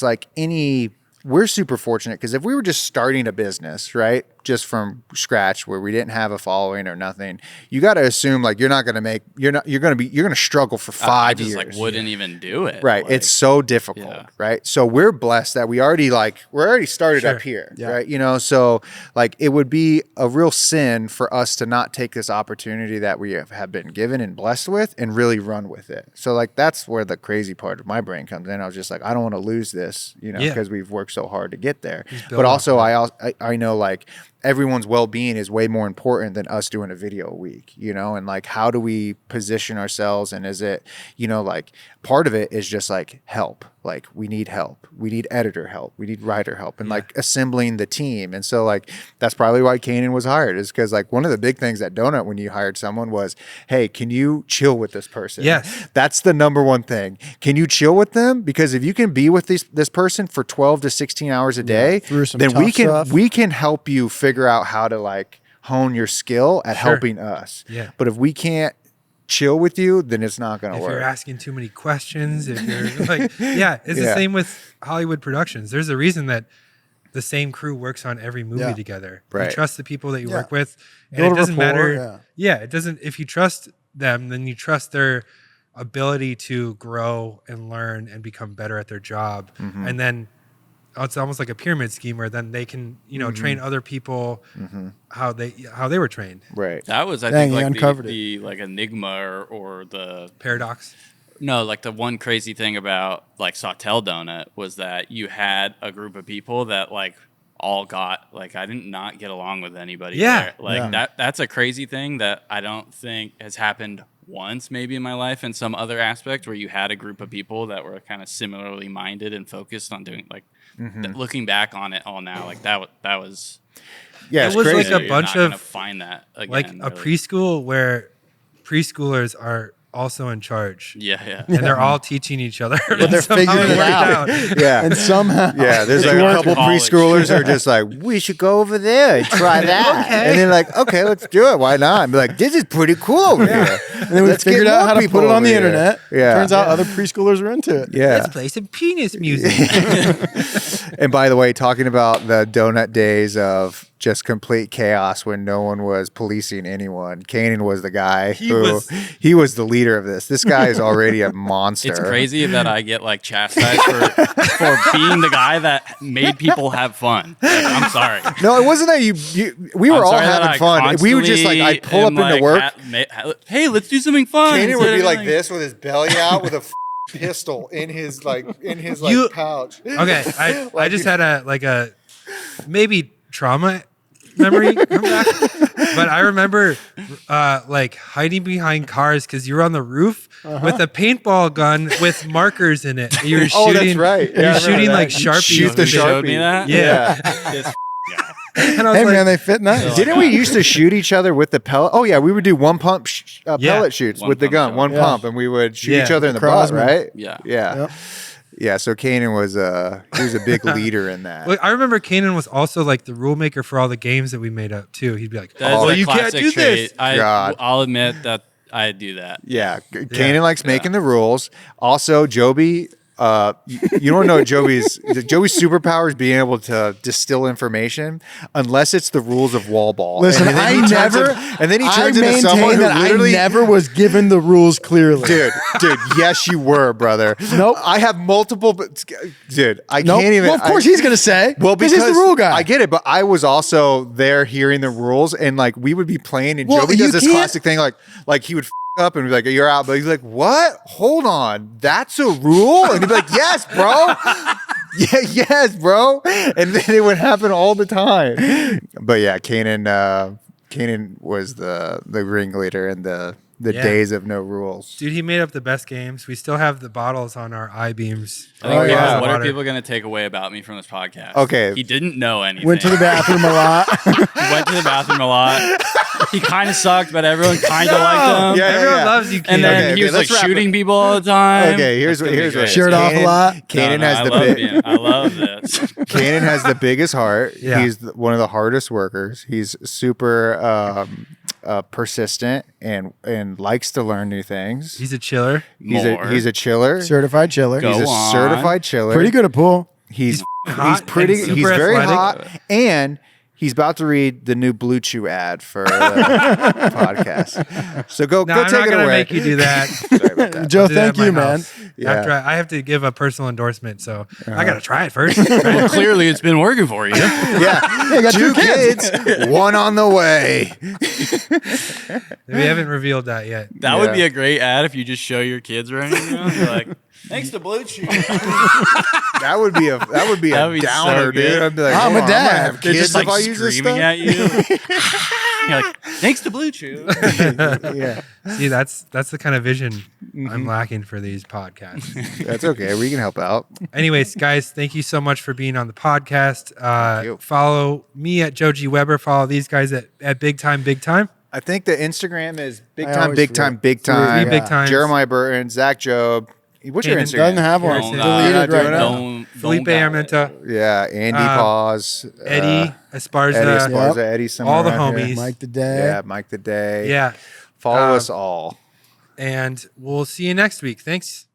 like we're super fortunate because if we were just starting a business, right, just from scratch where we didn't have a following or nothing, you got to assume like you're going to struggle for 5 years. I just wouldn't even do it. Right. It's so difficult. Right. So we're blessed that we're already started up here. Yeah. Right. So like it would be a real sin for us to not take this opportunity that we have been given and blessed with and really run with it. So like that's where the crazy part of my brain comes in. I was just like, I don't want to lose this, because we've worked so hard to get there. But also I know like everyone's well-being is way more important than us doing a video a week, and like how do we position ourselves, and is it like part of it is just like help, like we need help, we need editor help, we need writer help, and like assembling the team. And so like that's probably why Kanan was hired, is because like one of the big things at Donut when you hired someone was, hey, can you chill with this person? Yes, that's the number one thing. Can you chill with them? Because if you can be with this person for 12 to 16 hours a day, then we can help you figure out how to like hone your skill at helping us. Yeah. But if we can't chill with you, then it's not going to If work. you're asking too many questions, if you're like, it's the same with Hollywood productions. There's a reason that the same crew works on every movie together. Right. You trust the people that you work with, and Build it doesn't rapport, matter. It doesn't. If you trust them, then you trust their ability to grow and learn and become better at their job, and then it's almost like a pyramid scheme where then they can train other people how they were trained. Right. That was, I Dang, think, you like uncovered the like enigma or the Paradox. no, like the one crazy thing about like Sawtell Donut was that you had a group of people that like all got like I did not get along with anybody. Yeah. there. Like that's a crazy thing that I don't think has happened once maybe in my life in some other aspect where you had a group of people that were kind of similarly minded and focused on doing like looking back on it all now like that was Yeah, It it's was crazy. like a you're bunch not gonna of find that again, like a really. preschool where preschoolers are also in charge. Yeah. And they're all teaching each other. But they're Somehow figuring it worked out. Yeah. And somehow, Yeah, there's They like a work couple in college. preschoolers who are just like, we should go over there and try that. Okay. And they're like, okay, let's do it. Why not? And be like, this is pretty cool over here. and then we Let's figured get out more how to people put it on over the here. internet. Yeah. Turns out other preschoolers are into it. Yeah. Let's play some penis music. And by the way, talking about the donut days of just complete chaos when no one was policing anyone, Kanan was the guy he was the leader of this. This guy is already a monster. It's crazy that I get like chastised for being the guy that made people have fun. Like, I'm sorry. No, it wasn't that we were I'm all sorry that having I fun. We were just like, I'd pull up am, into like, work. hey, let's do something fun. Kanan instead would be of, like this with his belly out with a pistol in his You- pouch. Okay, I just had a maybe trauma memory come back, but I remember like hiding behind cars because you were on the roof with a paintball gun with markers in it. You were shooting. Oh, that's right. Yeah, I You're remember shooting that. like Sharpies. Shoot the and shit. showed Sharpie. me that. Yeah. This And I was Hey, like, man, they fit nice. Didn't we used to shoot each other with the pellet? Oh yeah, we would do one pump pellet shoots One with the pump gun, shot. one Yeah. pump, and we would shoot Yeah. each other in the Crosman. butt, right? Yeah. Yeah. Yep. Yeah, so Kanan was he was a big leader in that. Well, I remember Kanan was also like the rule maker for all the games that we made up too. He'd be like, That is "Oh, a you can't classic do this." trait. God. I'll admit that I do that. Yeah, Kanan likes making the rules. Also, Joby, you don't know Joby's superpower is being able to distill information, unless it's the rules of wall ball. Listen, and then I he turns never. and then he turns I into someone maintain who that literally. I never was given the rules clearly. Dude, yes, you were, brother. Nope. I have multiple, dude. I Nope. can't even. Well, of course he's gonna say. Well, because he's the rule guy. I get it, but I was also there hearing the rules, and like we would be playing, and Well, Joby you does this can't- classic thing, like he would up and be like, "You're out," but he's like, "What? Hold on, that's a rule?" And he'd be like, "Yes, bro." Yeah, yes, bro. And then it would happen all the time. But yeah, Kanan was the ringleader in the days of no rules. Dude, he made up the best games. We still have the bottles on our I-beams. I think Oh, yeah. what are Water. people going to take away about me from this podcast? Okay. He didn't know anything. Went to the bathroom a lot. He went to the bathroom a lot. He kind of sucked, but everyone kind of liked him. Yeah, Everyone loves you, Kanan. And then Okay, he was let's like wrap shooting it. people all the time. Okay, here's what Shirt off a lot. Kanan No, has I the love big. I love this. Kanan has the biggest heart. Yeah. He's one of the hardest workers. He's super persistent and likes to learn new things. He's a chiller. More. He's a chiller. Certified chiller. Go He's a on. certified chiller. Pretty good at pool. He's hot pretty. and super He's very athletic. hot, and he's about to read the new Blue Chew ad for the podcast. So go No, I'm take not it gonna away. make you do that. Sorry about that. Joe, I'll do that thank at my you, man. house. Yeah. After I have to give a personal endorsement, so I gotta try it first. Well, clearly, it's been working for you. Yeah, Hey, got two two kids. kids, one on the way. We haven't revealed that yet. That would be a great ad if you just show your kids running around. You're like, thanks to Blue Chew. That would be a That'd be downer, so dude. good. I'd be like, I'm hold a on, dad. I'm gonna have They're kids just like if I use this screaming stuff. at you. You're like, thanks to Blue Chew. Yeah, See, that's the kind of vision Mm-hmm. I'm lacking for these podcasts. that's okay. We can help out. Anyways, guys, thank you so much for being on the podcast. you. Follow me at Joe G. Weber. Follow these guys at Big Time, Big Time. I think the Instagram is big I time, always big forget. time, big Three time. big times. Jeremiah Burton, Zach Job. What's your Kanan Instagram? Doesn't have one. Don't, Deleted not right doing now. Don't Felipe doubt it. Armenta, Yeah, Andy Paz, Eddie Esparza, Eddie Esparza, Yep. Eddie somewhere all the around here. homies. Mike the Day. Yeah, Mike the Day. Yeah. Follow us all. And we'll see you next week. Thanks.